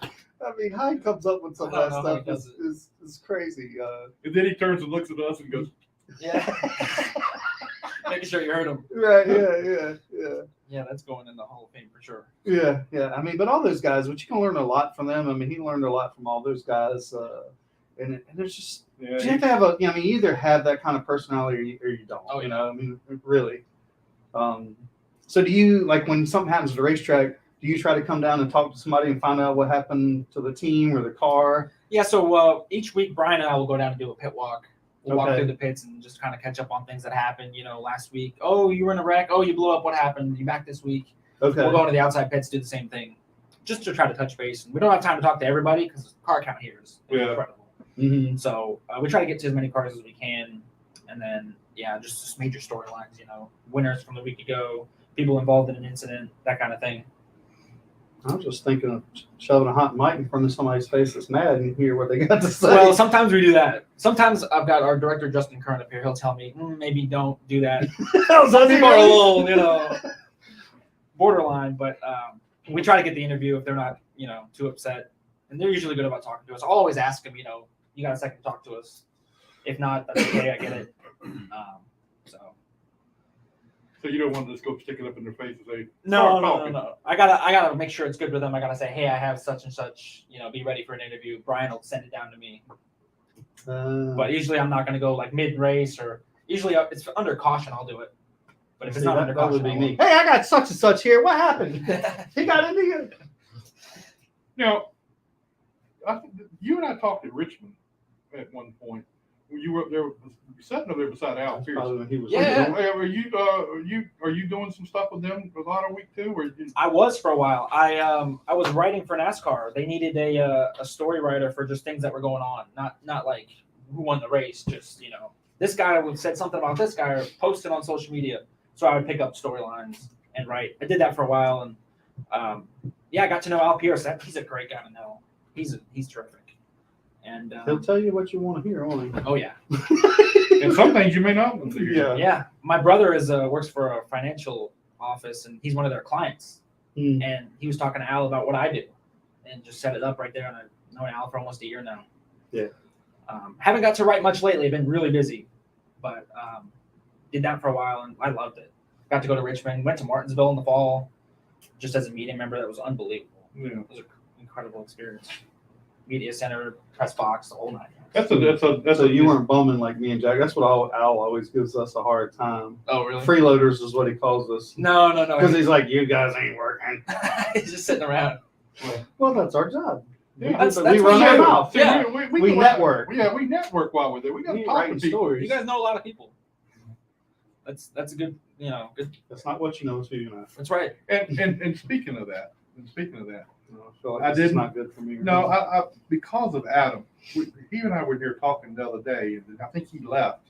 I mean, how he comes up with some of I that don't know how stuff he is crazy. And then he turns and looks at us and goes, Yeah. Making sure you heard him. Right, yeah. Yeah, that's going in the Hall of Fame for sure. Yeah. I mean, but all those guys, but you can learn a lot from them. I mean, he learned a lot from all those guys. And there's just, you have to have you either have that kind of personality or you don't. Oh, you know, I mean, really. So do you, like when something happens at the racetrack, do you try to come down and talk to somebody and find out what happened to the team or the car? Yeah, so each week Brian and I will go down and do a pit walk. We'll walk Okay. through the pits and just kind of catch up on things that happened. Last week, oh, you were in a wreck. Oh, you blew up. What happened? You back this week? Okay. We'll go into the outside pits, do the same thing, just to try to touch base. And we don't have time to talk to everybody because the car count here is incredible. Mm-hmm. So we try to get to as many cars as we can, and then just major storylines. Winners from the week ago, people involved in an incident, that kind of thing. I was just thinking of shoving a hot mic in front of somebody's face that's mad and hear what they got to say. Well, sometimes we do that. Sometimes I've got our director Justin Kern up here. He'll tell me, maybe don't do that. Some people are a little, borderline, but we try to get the interview if they're not, too upset. And they're usually good about talking to us. I'll always ask them, you got a second to talk to us? If not, that's okay. I get it. So you don't want to just go stick it up in their face and say, No. I gotta make sure it's good with them. I gotta say, hey, I have such and such. Be ready for an interview. Brian will send it down to me. But usually I'm not gonna go like mid race, or usually it's under caution. I'll do it. But if it's not under caution, would be me. Hey, I got such and such here. What happened? He got into you. Now, I think you and I talked at Richmond at one point. You were up there, sitting up there beside Al Pierce. Probably when he was Yeah. Are you doing some stuff with them for Auto Week too? Or I was for a while. I was writing for NASCAR. They needed a story writer for just things that were going on, not like who won the race. Just this guy said something about this guy or posted on social media. So I would pick up storylines and write. I did that for a while, and I got to know Al Pierce. He's a great guy to know. He's terrific. And he'll tell you what you want to hear, won't he? Oh yeah. and some things you may not want to hear. Yeah. My brother works for a financial office, and he's one of their clients. And he was talking to Al about what I do, and just set it up right there. And I've known Al for almost a year now. Yeah. Haven't got to write much lately. I've been really busy, but did that for a while, and I loved it. Got to go to Richmond. Went to Martinsville in the fall, just as a media member. That was unbelievable. Yeah. It was an incredible experience. Media center, press box, the whole nine. So you weren't bumming like me and Jack. That's what Al always gives us a hard time. Oh, really? Freeloaders is what he calls us. No. Because he's like, you guys ain't working. He's just sitting around. Well, that's our job. Yeah, That's we what run we our do. mouth. Yeah. We network. Yeah, we network while we're there. We got to We talk writing to people. stories. You guys know a lot of people. That's a good, good. That's not what you know, it's who you know. That's right. And speaking of that, I feel like I this is didn't- not good for me. no, I because of Adam, he and I were here talking the other day, and I think he left,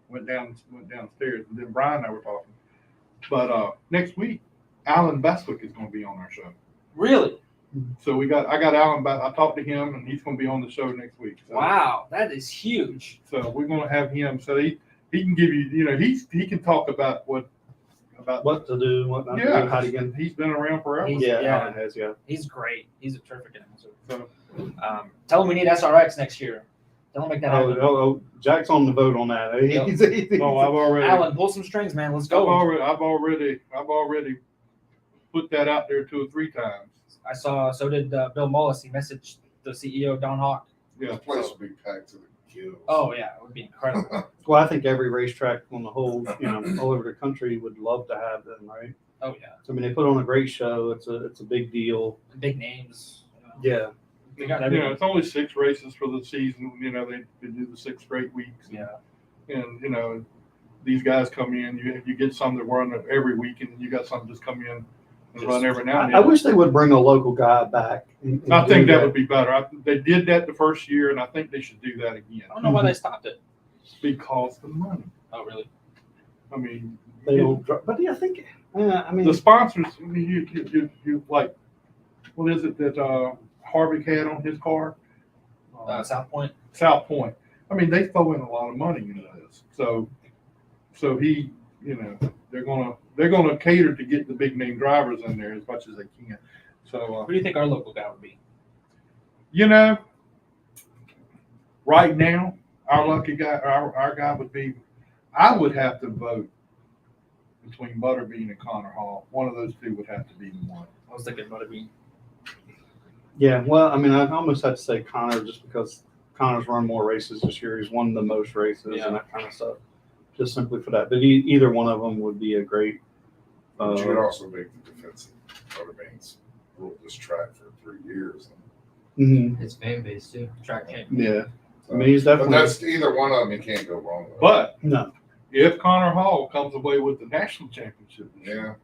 went downstairs, and then Brian and I were talking. But next week, Alan Bestwick is going to be on our show. Really? So I got Alan. I talked to him, and he's going to be on the show next week. So, Wow, that is huge. So we're going to have him. So he can give you, he can talk about what What to do, what not to do, how to get. he's been around forever. Yeah, Yeah. Alan has, yeah. He's great. He's a terrific announcer. So Tell him we need SRX next year. Tell him make that happen. Oh, Jack's on the vote on that. Yep. no, I've already. Alan, pull some strings, man. Let's go. I've already put that out there 2 or 3 times. I saw. So did Bill Mullis. He messaged the CEO Don Hawk. Yeah. The place will be packed to the gills. Oh yeah, it would be incredible. Well, I think every racetrack on the whole, all over the country would love to have them, right? Oh yeah, I mean, they put on a great show. It's a big deal. big names. Yeah. They got You know, everything. it's only 6 races for the season. They do the 6 straight weeks. Yeah. And these guys come in. You get some that run every week, and you got some just come in and run every now and I then. wish they would bring a local guy back. and I do think that would be better. They did that the first year, and I think they should do that again I don't know why they stopped it. because the money. Oh really? I mean, They don't, but yeah, I think. I mean, the sponsors. I mean, you like, what is it that Harvick had on his car? South Point. South Point. I mean, they throw in a lot of money into this. So he, they're gonna cater to get the big name drivers in there as much as they can. So Who do you think our local guy would be? right now, our lucky guy, our guy would be. I would have to vote between Butterbean and Connor Hall. One of those 2 would have to be the one. I was thinking Butterbean. yeah. Well, I mean, I almost had to say Connor just because Connor's run more races this year. He's won the most races Yeah. and that kind of stuff. Just simply for that. But either one of them would be a great. But you would also make the defensive Butterbean's ruled this track for 3 years. Mhm. His fan base too. Track king. Yeah. I mean, he's But definitely. that's either one of them. You can't go wrong with. But No. if Connor Hall comes away with the national championship, Yeah.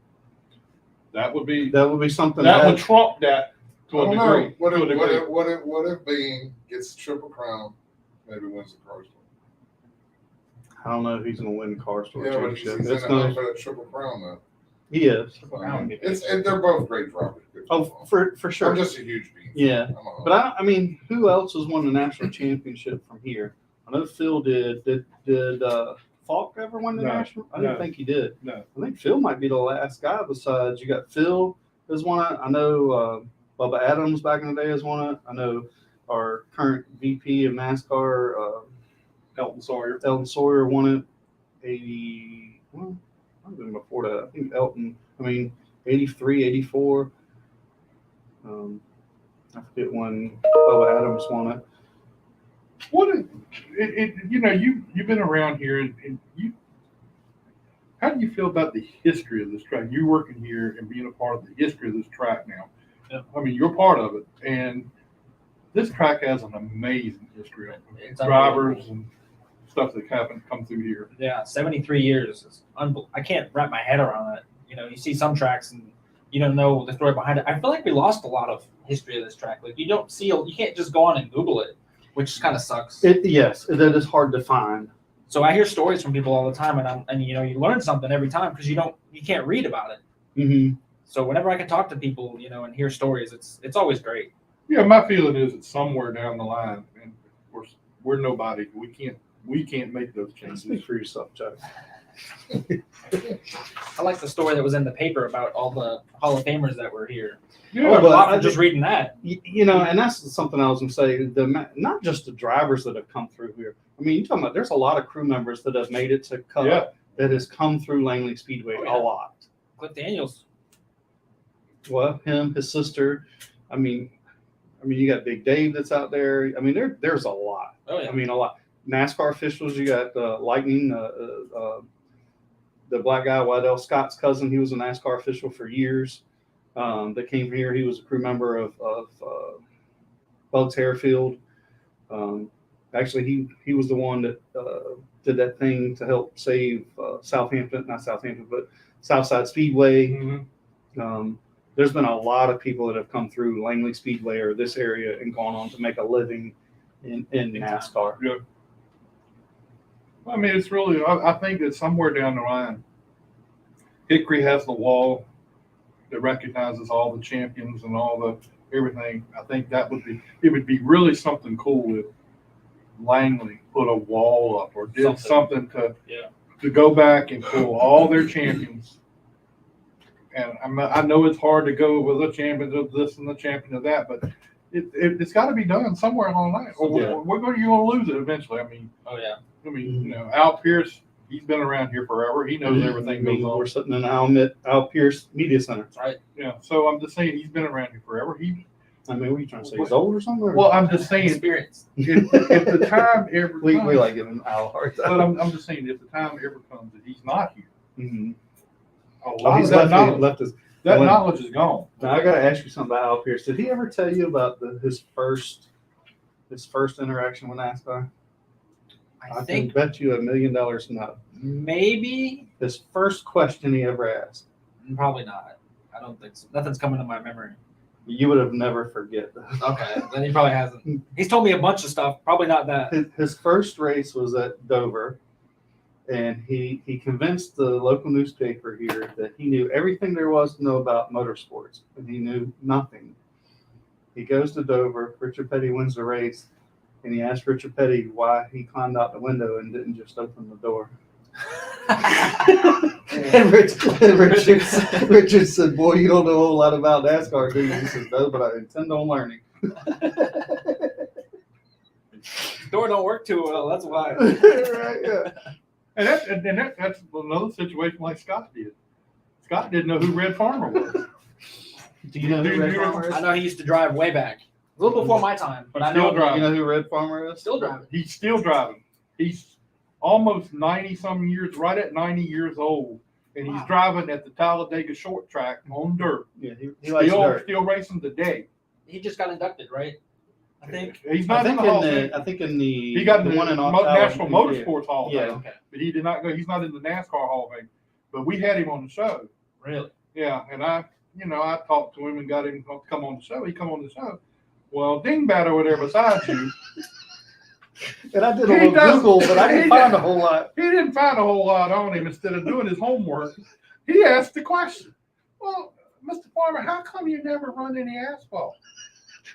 that would be That would be something. that would trump that to I a don't degree. know. What to a degree. if Bean gets the Triple Crown, maybe wins the Cars? I don't know if he's going to win the car store Yeah, but he's championship. in the It's hunt gonna, for that Triple Crown though. he is. Crown. And they're both great drivers. Good Oh, for sure. I'm just a huge Beans. Yeah. I'm a- But I mean, who else has won the national championship from here? I know Phil did. Did Falk ever win the No, national? I didn't no. think he did. No. I think Phil might be the last guy. Besides, you got Phil has won it. I know Bubba Adams back in the day has won it. I know our current VP of NASCAR, Elton Sawyer. Elton Sawyer, won it. 80. Well, might have been before that. I think Elton. I mean, 83, 84. I forget when Bubba Adams won it. What is it? You know, you've been around here, and you. How do you feel about the history of this track? You working here and being a part of the history of this track now. Yeah. I mean, you're part of it, and this track has an amazing history of It's drivers and stuff that come through here. Yeah, 73 years. It's I can't wrap my head around it. You know, you see some tracks and you don't know the story behind it. I feel like we lost a lot of history of this track. Like you can't just go on and Google it, which kind of sucks. Yes, that is hard to find. So I hear stories from people all the time, and you know, you learn something every time because you can't read about it. Mm-hmm. So whenever I can talk to people, you know, and hear stories, it's always great. Yeah, my feeling is that somewhere down the line, and of course we're nobody. We can't make those changes. Speak for yourself, Chuck. I like the story that was in the paper about all the Hall of Famers that were here. Yeah, Oh, A but lot I from just reading that. You know, and that's something I was going to say. Not just the drivers that have come through here. I mean, you're talking about there's a lot of crew members that have made it to Cup Yeah. that has come through Langley Speedway Oh, yeah. a lot. Cliff Daniels. Well, him, his sister. I mean, you got Big Dave that's out there. I mean, there's a lot. Oh yeah. I mean, a lot. NASCAR officials. You got Lightning, the black guy, Waddell Scott's cousin. He was a NASCAR official for years. That came from here. He was a crew member of Bugs Harefield. Actually, he was the one that did that thing to help save Southampton, not Southampton, but Southside Speedway. Mhm. There's been a lot of people that have come through Langley Speedway or this area and gone on to make a living in NASCAR. Yeah. I mean, it's really. I think that somewhere down the line, Hickory has the wall that recognizes all the champions and all the everything. I think it would be really something cool if Langley put a wall up or did something to go back and pull all their champions. And I know it's hard to go with the champions of this and the champion of that, but it's got to be done somewhere along the line. Or Yeah. you're going to lose it eventually. I mean, you know, Al Pierce, he's been around here forever. He knows everything goes on. We're sitting in the Al Pierce Media Center. Right. Yeah, so I'm just saying he's been around here forever. I mean, what are you trying to say? He's old or something? Well, I'm just saying Experience. if the time ever we comes, like giving Al a hard but time. I'm just saying if the time ever comes that he's not here, Mm-hmm. a Oh, lot he's of that knowledge, left his. that well, knowledge is gone. Now I got to ask you something about Al Pierce. Did he ever tell you about his first interaction with NASCAR? I can think bet you $1 million no. maybe, His first question he ever asked. probably not. I don't think so. Nothing's coming to my memory. You would have never forget that. Okay, then he probably hasn't. He's told me a bunch of stuff. Probably not that. His first race was at Dover, and he convinced the local newspaper here that he knew everything there was to know about motorsports, and he knew nothing. He goes to Dover. Richard Petty wins the race, and he asked Richard Petty why he climbed out the window and didn't just open the door. And Richard said, "Boy, you don't know a whole lot about NASCAR, do you?" He says, "No, but I intend on learning." Door don't work too well. That's why. Right, yeah. And that's another situation like Scott did. Scott didn't know who Red Farmer was. Do you know who Red Farmer is? I know he used to drive way back, a little before my time, but He's I know still driving. You know who Red Farmer is? still driving. He's still driving. He's almost 90-some years, right at 90 years old, and he's Wow. driving at the Talladega short track on dirt. Yeah, he likes dirt. Still racing today. He just got inducted, right? I think. He's I not in think the Hall of Fame. I think in the He got the the one in National Ottawa, Motorsports Hall of Yeah. Fame, Okay. but he did not go. He's not in the NASCAR Hall of Fame. But we had him on the show. Really? Yeah, and I talked to him and got him to come on the show. He come on the show. Well, Dingbat over there beside you, And I did He a little does- Google, but I didn't he find does- a whole lot. he didn't find a whole lot on him. Instead of doing his homework, he asked the question. Well, Mr. Farmer, how come you never run any asphalt?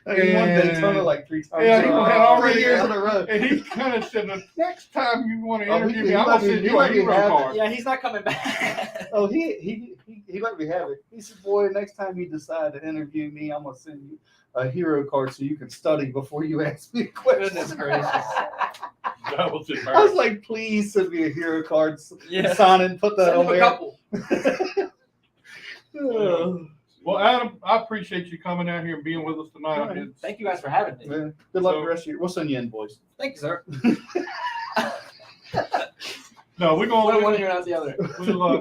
He won Daytona like 3 times. Yeah, he in a row. had already- 3 years in a row. And he kind of said, the next time you want to Oh, interview he me, I'm let going to me- send he you a let me hero have it. card. Yeah, he's not coming back. Oh, he let me have it. He said, "Boy, next time you decide to interview me, I'm gonna send you a hero card so you can study before you ask me a question." Goodness gracious. That was I was embarrassing. like, "Please send me a hero card. Yeah. Sign it, put that Send on him a there." couple. Well, Adam, I appreciate you coming out here and being with us tonight. All right. It's- Thank you guys for having me. Yeah. Good luck So- the rest of your. We'll send you invoice. Thank you, sir. No, we're going One to ear out the other.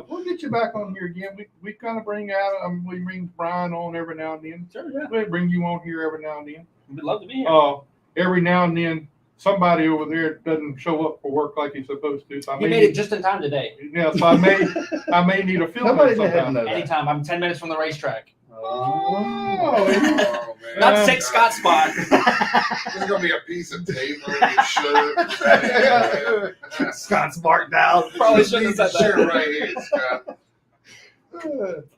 we'll get you back on here again. We kind of bring Adam, we bring Brian on every now and then. Sure, yeah. We bring you on here every now and then. We'd love to be here. Every now and then, somebody over there doesn't show up for work like he's supposed to. So I He may made need- it just in time today. Yeah, so I may need a fill Nobody in had to sometime. know that. Anytime. I'm 10 minutes from the racetrack. Oh, Oh, man. Not 6 Scott spot. There's gonna be a piece of tape on your shirt. Scott's marked out. Probably shouldn't have said Shirt that. right here, Scott.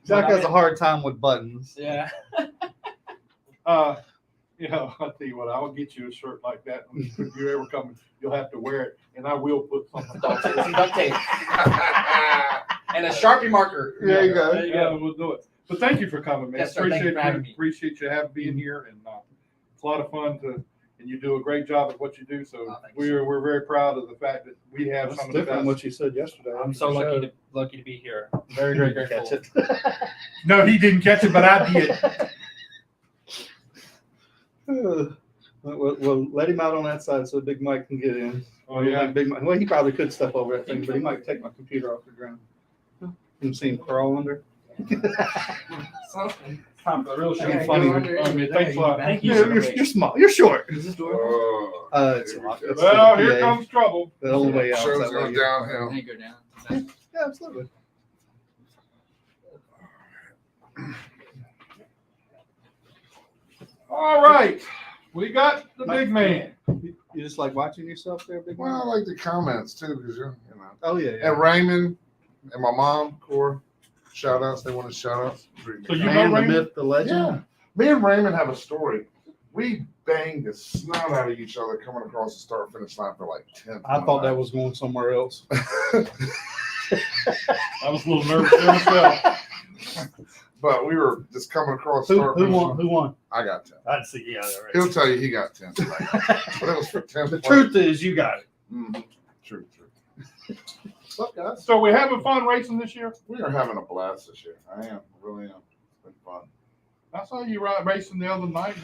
Jack has a hard time with buttons. Yeah. Yeah, I'll tell you what, I'll get you a shirt like that. If you ever come, you'll have to wear it, and I will put something. Some duct tape. And a Sharpie marker. There you go. There you Yeah, go. we'll do it. But thank you for coming, man. Yes, sir. Thank you for having me. Appreciate you being here, and it's a lot of fun and you do a great job at what you do. So Oh, thank you, sir. we're very proud of the fact that we have That's some of the different than what best. you said yesterday. I'm so lucky to be here. Very, Very very good grateful. catch it. No, he didn't catch it, but I did. Well, let him out on that side so Big Mike can get in. Oh yeah. Big Mike. Well, he probably could step over that thing, but he might take my computer off the ground. You see him crawl under. Time for the real That'd be show. funny. I mean, thanks a lot. Thank you. You're small. You're short. Is this door? Oh, It's a lot. It's Well, the here PA. comes trouble. The only way out. is show's that way. going downhill. Hey, go down. Yeah, absolutely. All right, we got the big man. You just like watching yourself there, Big Well, I Mike? like the comments too, because you know. Oh yeah. yeah. And Raymond and my mom, Cora, shout outs. They wanted shout outs. So you Man, know the Raymond? myth, the legend. Yeah. Me and Raymond have a story. We banged the snot out of each other coming across the start finish line for like 10. I thought that was going somewhere else. I was a little nervous there myself. But we were just coming across the Who, start who finish won? line. Who won? I got 10. I'd see. Yeah, He'll tell you he got 10 tonight. But it was for 10. The truth is, you got it. Mhm. True. What's up, guys? So we're having fun racing this year. We are having a blast this year. I am. Really am. It's been fun. I saw you racing the other night.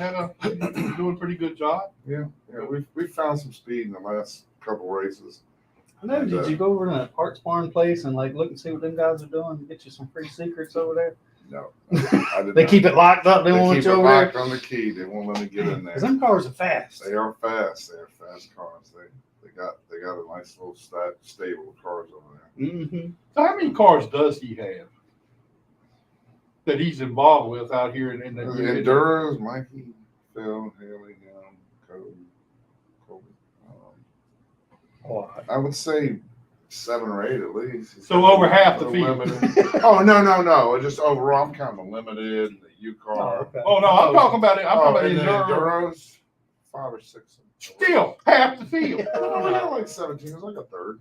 Doing a pretty good job. Yeah, we've found some speed in the last couple races. I know. And, Did you go over to that parts barn place and like look and see what them guys are doing? Get you some free secrets over there. No, I did They not. keep it locked up. They They won't keep you it over there. locked on the key. They won't let me get in there. Cause them cars are fast. They are fast. They are fast cars. They got a nice little stable of cars over there. Mm-hmm. So how many cars does he have that he's involved with out here in the Enduros, Mikey, Phil, Haley, him, Kobe. I would say 7 or 8 at least. He's So got over half the field. limited. Oh no! Just overall, I'm counting the limited, the U car. okay. Oh no, I'm talking about it. I'm talking and the about Enduros, 5 or 6. Still half the field. Oh, we got like 17. It was like a third.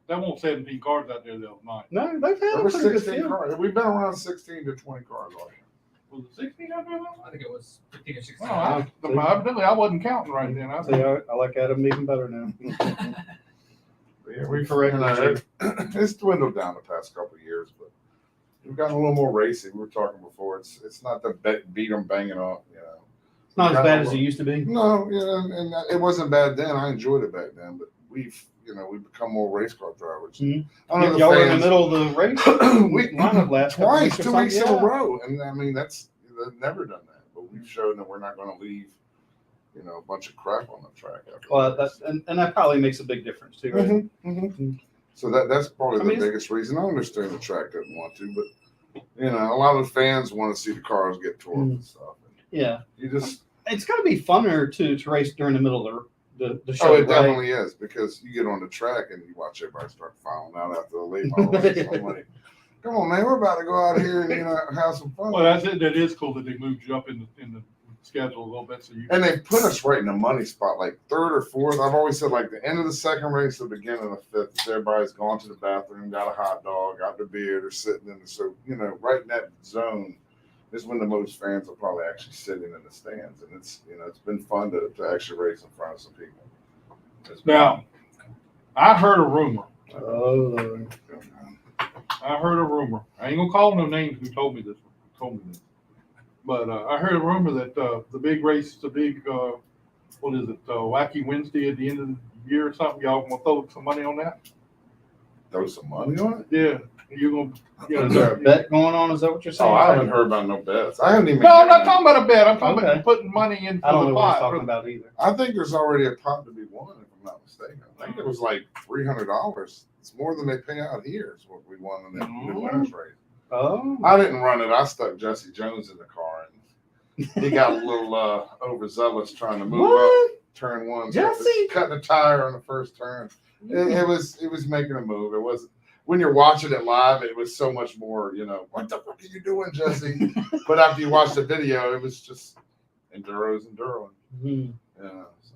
That won't 17 cars out there the other night. No, they've had There a were pretty good 16 field. cars. We've been around 16 to 20 cars all year. Was it 16 out there? I think it was 15 or 16. Oh, evidently I wasn't counting right then. See, I like Adam even better now. But yeah, we've Correct. it's dwindled down the past couple of years, but we've gotten a little more racy. We were talking before. It's not the beat them banging off, you know. It's not as Got bad a as it little- used to be. No, and it wasn't bad then. I enjoyed it back then, but we've become more race car drivers. Mhm. I don't know Y'all the were in the fans- middle of the race. we Lineup last couple twice, weeks or 2 weeks in something, a yeah. row, and I mean they've never done that. But we've shown that we're not going to leave, a bunch of crap on the track. After Well, the race. that's and that probably makes a big difference too, right? Mhm. So that's probably I mean, the biggest reason. I understand the track doesn't want to, but a lot of the fans want to see the cars get torn and stuff. Yeah, You just it's got to be funner to race during the middle of the show. oh, it right? definitely is because you get on the track and you watch everybody start filing out after the late model race. I'm like, Come on, man, we're about to go out here and have some fun. Well, that's it. That is cool that they moved you up in the schedule a little bit, so you. And they put us right in the money spot, like third or fourth. I've always said like the end of the second race, the beginning of the fifth. Everybody's gone to the bathroom, got a hot dog, got their beer, they're sitting in the so right in that zone is when the most fans are probably actually sitting in the stands, and it's it's been fun to actually race in front of some people. Now, I heard a rumor. Oh, Lord. I heard a rumor. I ain't gonna call no names who told me this. But I heard a rumor that the big race, what is it, Wacky Wednesday at the end of the year or something, y'all gonna throw some money on that? Throw some money on it? Yeah, you're gonna. Is there a bet going on? Is that what you're saying? Oh, I haven't heard about no bets. I haven't even. No, I'm not talking about a bet. I'm talking about Okay. you putting money into I don't the know what he's pot. talking about either. I think there's already a pot to be won, if I'm not mistaken. I think it was like $300. It's more than they pay out here. Is what we won in the winners race. Oh. I didn't run it. I stuck Jesse Jones in the car, and he got a little overzealous trying to move up turn one. Jesse? Cut the tire on the first turn. It was making a move. It was when you're watching it live. It was so much more. What the fuck are you doing, Jesse? But after you watch the video, it was just Enduro's Enduro. Mhm. Yeah. So.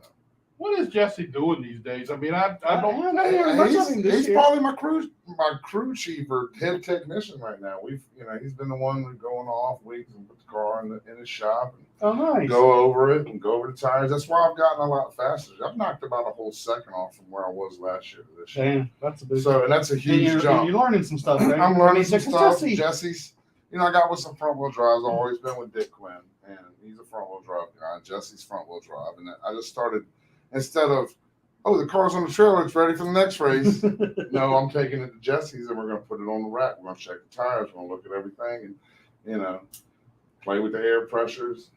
What is Jesse doing these days? I mean, I don't. He's probably my crew chief or head technician right now. He's been the one going off weeks and put the car in his shop and Oh, nice. go over it and go over the tires. That's why I've gotten a lot faster. I've knocked about a whole second off from where I was last year to this year. Damn, that's a big. So, and that's a huge jump. You're learning some stuff, right? I'm learning some stuff. Jesse. Jesse's, I got with some front wheel drives. I've always been with Dick Quinn, and he's a front wheel drive guy. Jesse's front wheel drive, and I just started instead of, oh, the car's on the trailer, it's ready for the next race. No, I'm taking it to Jesse's, and we're going to put it on the rack. We're going to check the tires. We're going to look at everything, and play with the air pressures.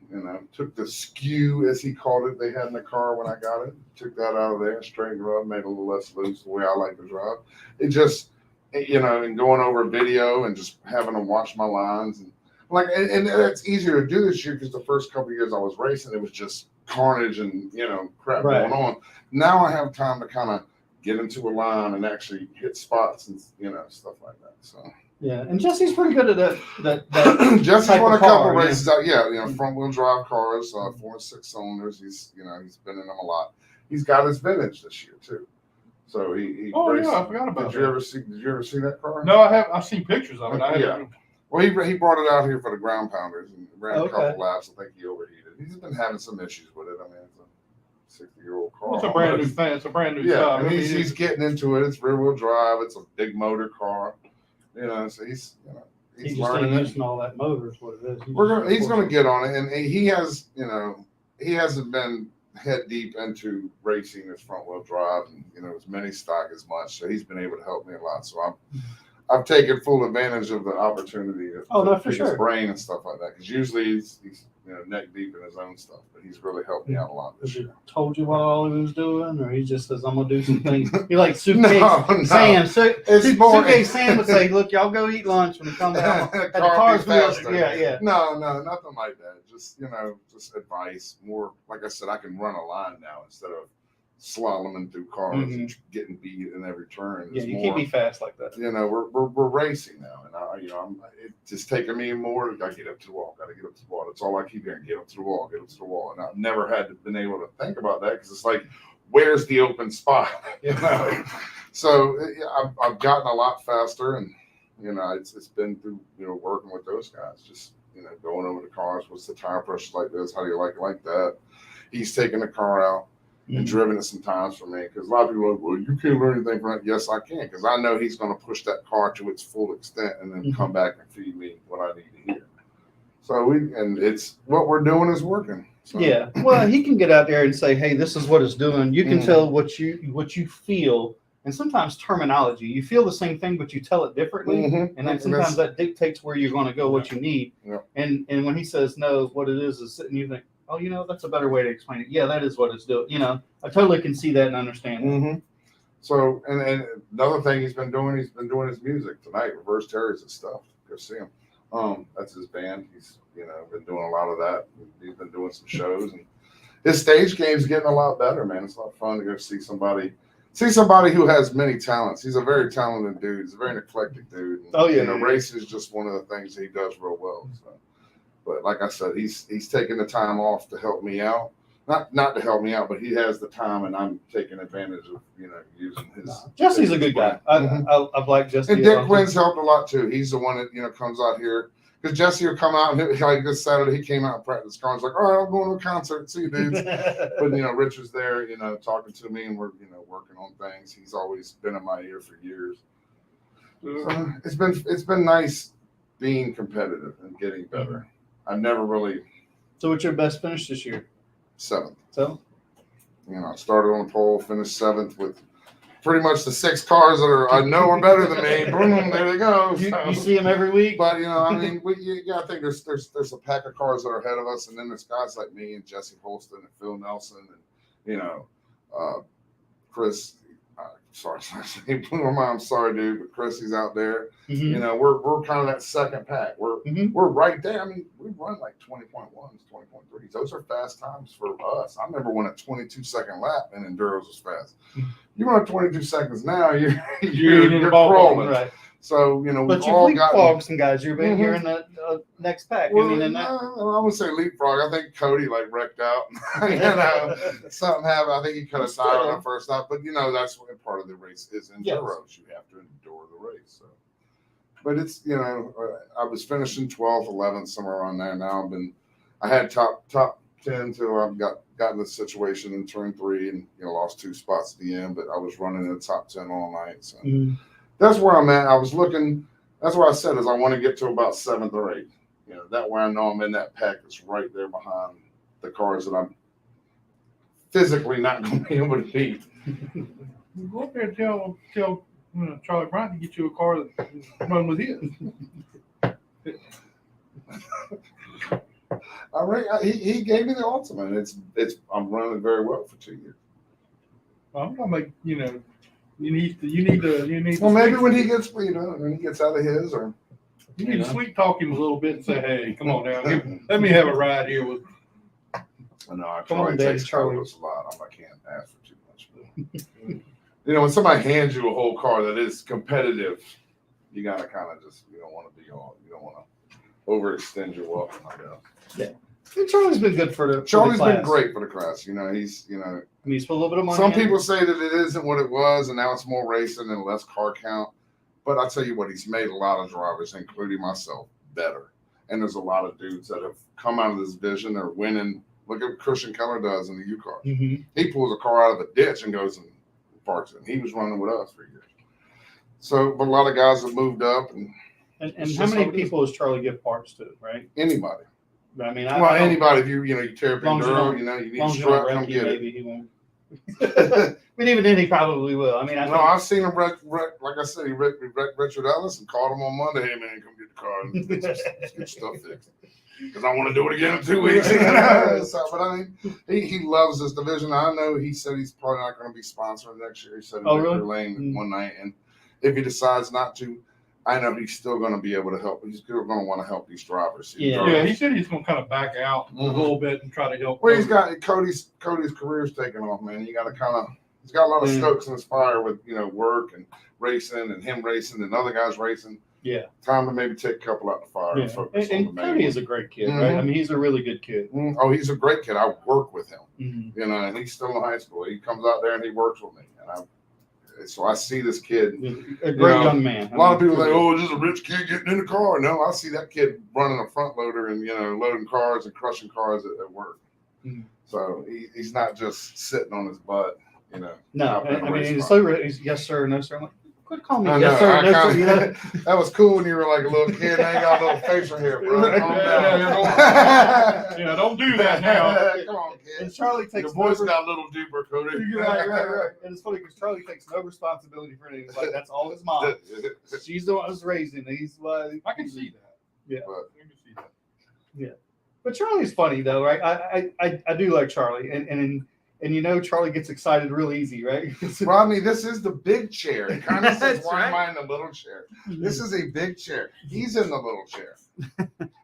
Took the skew, as he called it, they had in the car when I got it. Took that out of there, straightened it up, made it a little less loose, the way I like to drive. It just, and going over video and just having to watch my lines and it's easier to do this year because the first couple of years I was racing, it was just carnage and crap going on. Now I have time to kind of get into a line and actually hit spots and stuff like that. So yeah, and Jesse's pretty good at that. Jesse's type won a of couple car, races out. Yeah, front wheel drive cars, 4 and 6 cylinders. He's been in them a lot. He's got his vintage this year too. So he raced. Yeah, I forgot about Did you ever see that car? No, I have. I've seen pictures of it. Yeah. Well, he brought it out here for the ground pounders and ran a couple laps. I think he overheated. He's been having some issues with it. I mean, it's a 60-year-old car. It's a brand new thing. It's a brand new Yeah, stuff. and he's getting into it. It's rear wheel drive. It's a big motor car. So he's He's just learning ain't it. using all that motor is what it is. He's going to get on it, and he has he hasn't been head deep into racing his front wheel drive and as many stock as much. So he's been able to help me a lot. So I've taken full advantage of the opportunity to pick his brain and stuff like that. Because usually he's neck deep in his own stuff, but he's really helped me out a lot this year. Told you what all he was doing, or he just says, "I'm gonna do some things." He like suitcase Sam. Suitcase Sam would say, "Look, y'all go eat lunch when it comes out." The The car's faster. yeah. No, nothing like that. Just just advice. More like I said, I can run a line now instead of slaloming through cars and getting beat in every turn. Yeah, you can't be fast like that. We're racing now, and it's just taking me more. I get up to the wall. Got to get up to the wall. That's all I keep hearing. Get up to the wall. Get up to the wall. And I've never been able to think about that because it's like, where's the open spot? So I've gotten a lot faster, and it's been through working with those guys. Just going over the cars. What's the tire pressure like this? How do you like it like that? He's taking the car out and driven it some times for me, because a lot of people are like, well, you can't learn anything from it. Yes, I can, because I know he's going to push that car to its full extent and then come back and feed me what I need to hear. So it's what we're doing is working. So. Yeah, well, he can get out there and say, "Hey, this is what it's doing." You can tell what you feel, and sometimes terminology. You feel the same thing, but you tell it differently, and then sometimes that dictates where you're going to go, what you need. Yeah. And when he says no, what it is sitting, you think, oh, that's a better way to explain it. Yeah, that is what it's doing. I totally can see that and understand that. So, and another thing he's been doing his music tonight, Reverse Terry's and stuff. Go see him. That's his band. He's, been doing a lot of that. He's been doing some shows, and his stage game's getting a lot better, man. It's a lot of fun to go see somebody see somebody who has many talents. He's a very talented dude. He's a very eclectic dude. And, Oh, yeah, you know, yeah, yeah. race is just one of the things he does real well. So. But like I said, he's taking the time off to help me out. Not to help me out, but he has the time, and I'm taking advantage of, you know, using his. Jesse's a good guy. I've liked Jesse. And Dick Quinn's helped a lot too. He's the one that, you know, comes out here. Because Jesse will come out and like this Saturday, he came out and practiced car. He's like, all right, I'm going to a concert. See you, dudes. But, you know, Richard's there, you know, talking to me, and we're, you know, working on things. He's always been in my ear for years. So it's been nice being competitive and getting better. I've never really. So what's your best finish this year? 7th. So You know, I started on the pole, finished 7th with pretty much the 6 cars that I know are better than me. Boom, there they go. you see him every week. But, you know, I mean, you gotta think there's a pack of cars that are ahead of us, and then there's guys like me and Jesse Holston and Phil Nelson and, you know, Chris. Sorry, he blew my mind. I'm sorry, dude, but Chris, he's out there. You know, we're kind of that second pack. We're right there. I mean, we run like 20.1s, 20.3s. Those are fast times for us. I remember when a 22-second lap in Enduros was fast. You run 22 seconds now, you're crawling. Right. So, you know, But we've you all leapfrogged got some guys. You're you're in the next pack. Well, I mean, in that. I would say leapfrog. I think Cody like wrecked out. You know, something happened. I think he cut a tire on the first lap. But you know, that's what part of the race is enduros. Yes. You have to endure the race. So, but it's, you know, I was finishing 12th, 11th, somewhere around there. Now I had top 10 till I've gotten the situation in turn 3 and, you know, lost 2 spots at the end. But I was running in the top 10 all night. So that's where I'm at. I was looking. That's what I said is I want to get to about 7th or 8th. You know, that way I know I'm in that pack that's right there behind the cars that I'm physically not going to be able to beat. Go up there and tell Charlie Bryant to get you a car that run with his. He gave me the ultimate. I'm running very well for 2 years. I'm gonna make, you know, you need to. Well, maybe when he gets, you know, when he gets out of his, or you need to sweet talk him a little bit and say, hey, come on now, let me have a ride here with. I know I Come on, Charlie Daddy, takes Charlie. photos a lot. I can't ask for too much. But, you know, when somebody hands you a whole car that is competitive, you gotta kind of just, you don't want to overextend your welcome, I guess. And Charlie's been good for the. Charlie's for the been class. great for the class. You know, he's, you know, I mean, he's put a little bit of money. some in it. people say that it isn't what it was, and now it's more racing and less car count. But I tell you what, he's made a lot of drivers, including myself, better. And there's a lot of dudes that have come out of this vision. They're winning. Look at what Christian Keller does in the U car. He pulls a car out of a ditch and goes and parks it. He was running with us for years. So, but a lot of guys have moved up, and And It's how just many how it is. people does Charlie give parts to? Right. anybody. I mean, Well, I don't- anybody. If you tear up Long as you Enduro, don't- you know, you as need long a as you don't strap, come wreck you, get it. maybe he won't. I mean, even then, he probably will. I mean, I No, think I've seen him wreck, like I said, he wrecked Richard Ellis and called him on Monday. Hey, man, come get the car and get your stuff fixed. Because I want to do it again in 2 weeks. So, but I mean, he loves this division. I know he said he's probably not going to be sponsored next year. He said in Oh, Victory really? Lane one night. And if he decides not to, I know he's still going to be able to help. He's still going to want to help these drivers. Yeah. Yeah, he said he's gonna kind of back out a little bit and try to help. Well, he's got Cody's career's taking off, man. You got to kind of. He's got a lot of stokes in his fire with, you know, work and racing and him racing and other guys racing. Yeah. Time to maybe take a couple out the fire. Yeah. And focus on And the main Cody one. is a great kid, right? I mean, he's a really good kid. Oh, he's a great kid. I work with him, Mm-hmm. you know, and he's still in high school. He comes out there and he works with me, so I see this kid. A great know, young man. A lot of people think, "Oh, this is a rich kid getting in the car." No, I see that kid running a front loader and, you know, loading cars and crushing cars at work. Mhm. So he's not just sitting on his butt, you know. No, out in the I mean, race he's car. so he's yes sir, no sir. I'm like, quit calling me I yes know, sir, I no sir. kinda- You know? That was cool when you were like a little kid. Now you got a little facial hair, bro. Calm Yeah, down. don't do that now. Come on, And kid. Charlie Your takes voice no got a little deeper, Cody. right. And it's funny because Charlie takes no responsibility for anything. It's like that's all his mom. She's the one who's raising. He's like, I can see that. Yeah. I can see that. But Charlie's funny though, right? I do like Charlie, and you know Charlie gets excited real easy, right? Rodney, this is the big chair. It kind of says, That's "Why am right. I in the little chair?" This is a big chair. He's in the little chair.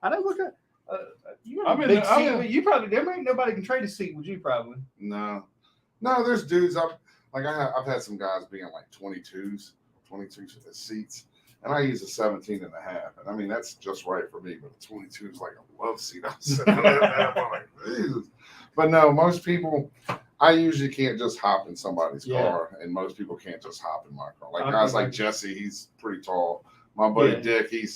I don't look at. You I'm got a in big the- I'm seat. in- but you probably there ain't nobody can trade a seat with you probably. No, there's dudes. like I've had some guys being like 22 seats, and I use a 17 and a half. And I mean, that's just right for me, but a 22 is like a love seat. I'm sitting in that. I'm like, Jesus. But no, most people, I usually can't just hop in somebody's car, and most people can't just hop in my car. Like guys like Jesse, he's pretty tall. My buddy Dick, he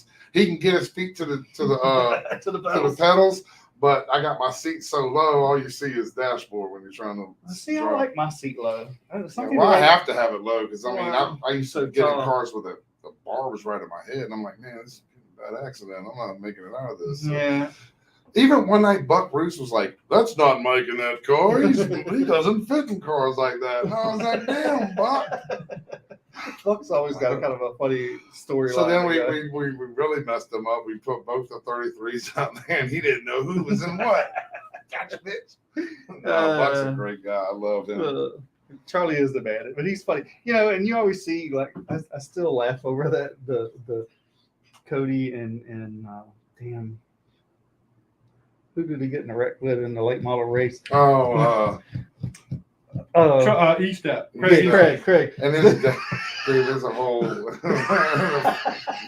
can get his feet to the to the pedals, but I got my seat so low, all you see is dashboard when you're trying to. See, I like my seat low. Well, I have to have it low because I mean, I used to So get in tall. cars with the bar was right at my head, and I'm like, man, this is a bad accident. I'm not making it out of this. So, Yeah. even one night, Buck Bruce was like, "That's not Mike in that car. He doesn't fit in cars like that." And I was like, "Damn, Buck." Buck's always got a kind of a funny story. So then we really messed him up. We put both the 33s out there, and he didn't know who was in what. Gotcha, bitch. No, Buck's a great guy. I love him. Charlie is the man, but he's funny, you know. And you always see, like, I still laugh over that the Cody and damn, who did he get in a wreck with in the late model race? Oh, E-Step. Craig. and then there's a whole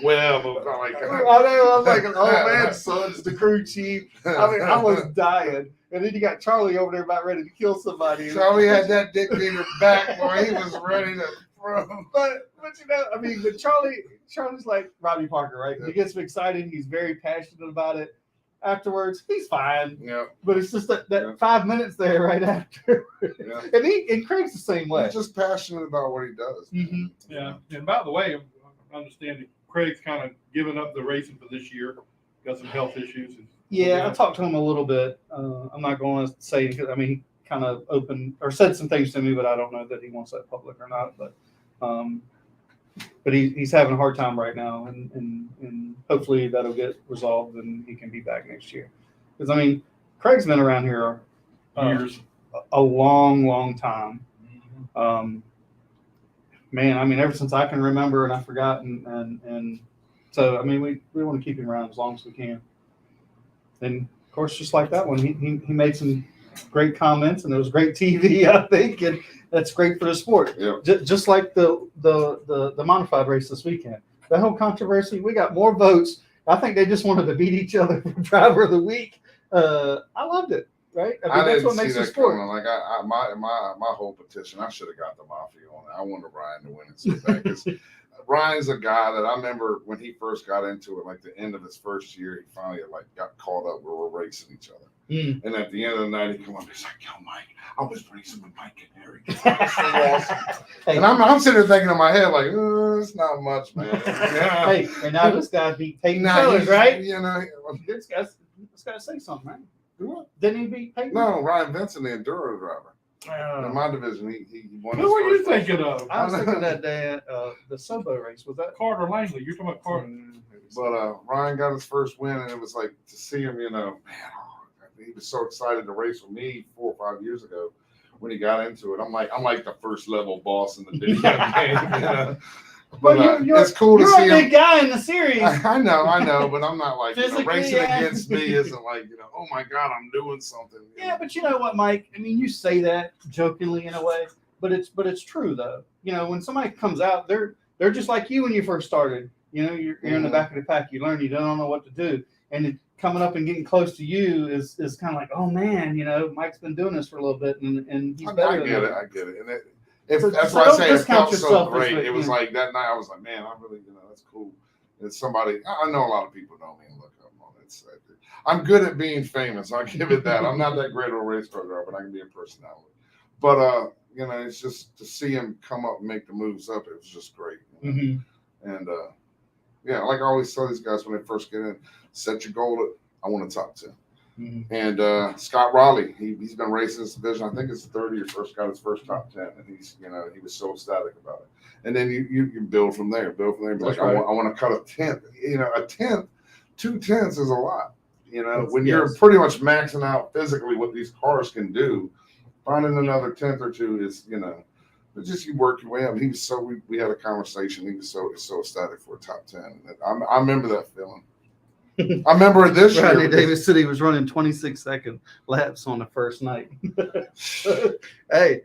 web of like. I know. I'm like, oh man, son's the crew chief. I mean, I was dying. And then you got Charlie over there about ready to kill somebody. Charlie had that dick beater back where he was ready to throw. But you know, I mean, but Charlie's like Robbie Parker, right? He gets excited. He's very passionate about it. Afterwards, he's fine. Yeah. But it's just that 5 minutes there right after. Yeah. And Craig's the same way. He's just passionate about what he does. Mhm. Yeah. And by the way, I'm understanding Craig's kind of given up the racing for this year. Got some health issues. Yeah, I talked to him a little bit. I'm not going to say, because I mean, he kind of opened or said some things to me, but I don't know that he wants that public or not. But he's having a hard time right now, and hopefully that'll get resolved and he can be back next year. Because I mean, Craig's been around here Years. a long time. Man, I mean, ever since I can remember, and I forgot, and so I mean, we want to keep him around as long as we can. And of course, just like that one, he made some great comments, and it was great TV, I think, and that's great for the sport. Yeah. Just like the modified race this weekend. That whole controversy, we got more votes. I think they just wanted to beat each other for driver of the week. I loved it. Right? I mean, that's what makes the sport. Coming. Like my whole petition, I should have got the Mafia on it. I wanted Ryan to win it so bad because Ryan's a guy that I remember when he first got into it, like the end of his first year, he finally like got caught up where we're racing each other. And at the end of the night, he come up, he's like, "Yo, Mike, I was racing with Mike Canary." And I'm sitting there thinking in my head, like, it's not much, man. Hey, and now this guy beat Peyton Sellers, right? You know, This guy's got to say something, right? what? Didn't he beat Peyton? No, Ryan Vincent, the Enduro driver. In my division, he won. Who were you his first thinking of? I was thinking that day, the Sobo race. Was that? Carter Langley. You're talking about Carter. But Ryan got his first win, and it was like to see him, you know, man, he was so excited to race with me 4 or 5 years ago when he got into it. I'm like the first level boss in the video game. You know? But it's cool to see You're a big him. guy in the series. I know, but I'm not like Physically, racing yeah. against me isn't like, you know, oh my God, I'm doing something. You Yeah, know? but you know what, Mike? I mean, you say that jokingly in a way, but it's true though. You know, when somebody comes out, they're just like you when you first started. You know, you're in the back of the pack. You learn, you don't know what to do, and coming up and getting close to you is kind of like, oh man, you know, Mike's been doing this for a little bit, and he's better. I get it, and So- that's so why I don't say it discount felt so yourself great. as, It was you know. like that night. I was like, man, I really, you know, that's cool. It's somebody. I know a lot of people know me and look up on it. I'm good at being famous. I'll give it that. I'm not that great of a race car driver, but I can be a personality. But you know, it's just to see him come up and make the moves up. It was just great. You know? Mm-hmm. And yeah, like I always tell these guys when they first get in, set your goal at I want a top 10. Mm-hmm. And Scott Raleigh, he's been racing this division. I think it's the 30 or first got his first top 10, and he's, you know, he was so ecstatic about it. And then you build from there. Be like, That's I right. want to cut a tenth. You know, a tenth, 2 tenths is a lot. You know, Yes, when you're pretty much maxing out physically what these cars can do, finding another tenth or two is, you know, but just you work your way up. He was so we had a conversation. He was so ecstatic for a top 10. I remember that feeling. I remember this year. Rodney Davis said he was running 26-second laps on the first night. Hey,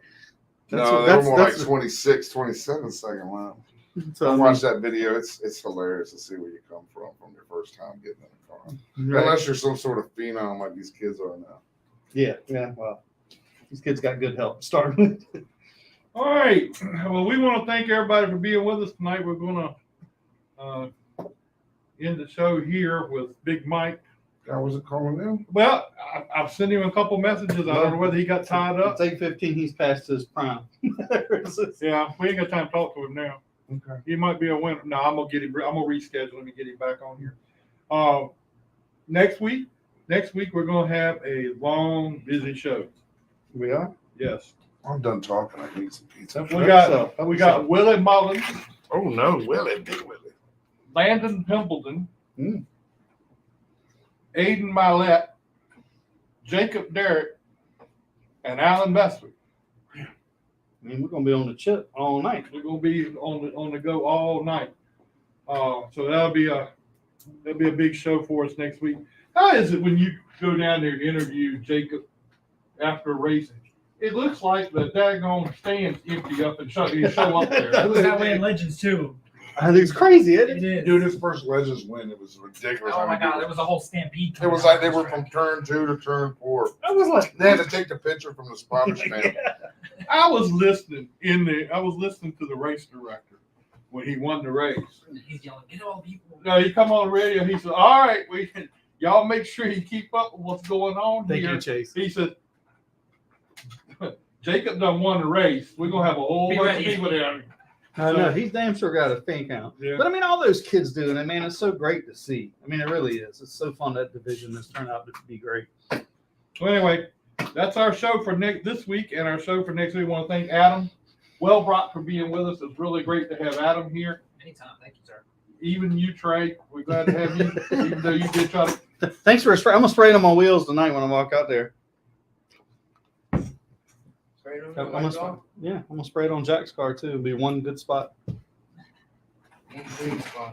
No, they were more like 26, 27 second lap. So, I watched that video. It's hilarious to see where you come from your first time getting in a car. right. Unless you're some sort of phenom like these kids are now. Yeah. Well, these kids got good help starting with. All right. Well, we want to thank everybody for being with us tonight. We're going to end the show here with Big Mike. Was it calling in? Well, I've sent him a couple messages. I don't know whether he got tied up. It's 8:15. He's past his prime. Yeah, we ain't got time to talk to him now. Okay. He might be a winner. No, I'm gonna get him. I'm gonna reschedule him and get him back on here. Next week we're gonna have a long, busy show. We are. Yes, I'm done talking. I need some pizza. we got Willie Mullins, Oh no, Willie, big Willie. Landon Pimpleton, Mm. Aiden Milet, Jacob Derrick, and Alan Bestwick. I mean, we're gonna be on the chip all night. We're gonna be on the go all night. So that'll be a big show for us next week. How is it when you go down there to interview Jacob after racing? It looks like the daggone stands empty up and show up there. It was that way in Legends too. I think it's crazy, isn't it? It is. Dude, his first Legends win, it was ridiculous. Oh I my mean, God, there was a whole stampede. It was like they were from turn 2 to turn 4. I was like, They had to take the picture from the spotter stand. I was listening to the race director when he won the race. He's yelling, "Get all people!" No, he come on the radio. He said, "All right, y'all make sure you keep up with what's going on thank here." you, Chase. He said, "Jacob done won the race. We're gonna have a whole Be bunch of ready." people there." I know he's damn sure got a fan count. Yeah. But I mean, all those kids doing it, man, it's so great to see. I mean, it really is. It's so fun that division has turned out to be great. Well, anyway, that's our show for this week, and our show for next week. We want to thank Adam Wellbrock for being with us. It's really great to have Adam here. Anytime, thank you, sir. Even you, Trey. We're glad to have you, even though you did try to. Thanks for spray. I'm gonna spray it on my wheels tonight when I walk out there. I'm gonna spray it on Jack's car too. It'll be one good spot.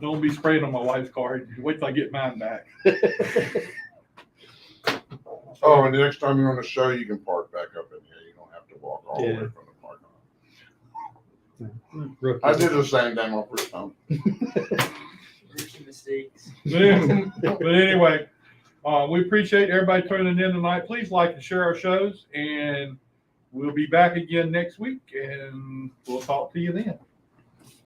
Don't be spraying on my wife's car. Wait till I get mine back. Oh, and the next time you're on the show, you can park back up in here. You don't have to walk all the way from the parking lot. I did the same thing on first time. Mistakes. But anyway, we appreciate everybody tuning in tonight. Please like and share our shows, and we'll be back again next week, and we'll talk to you then.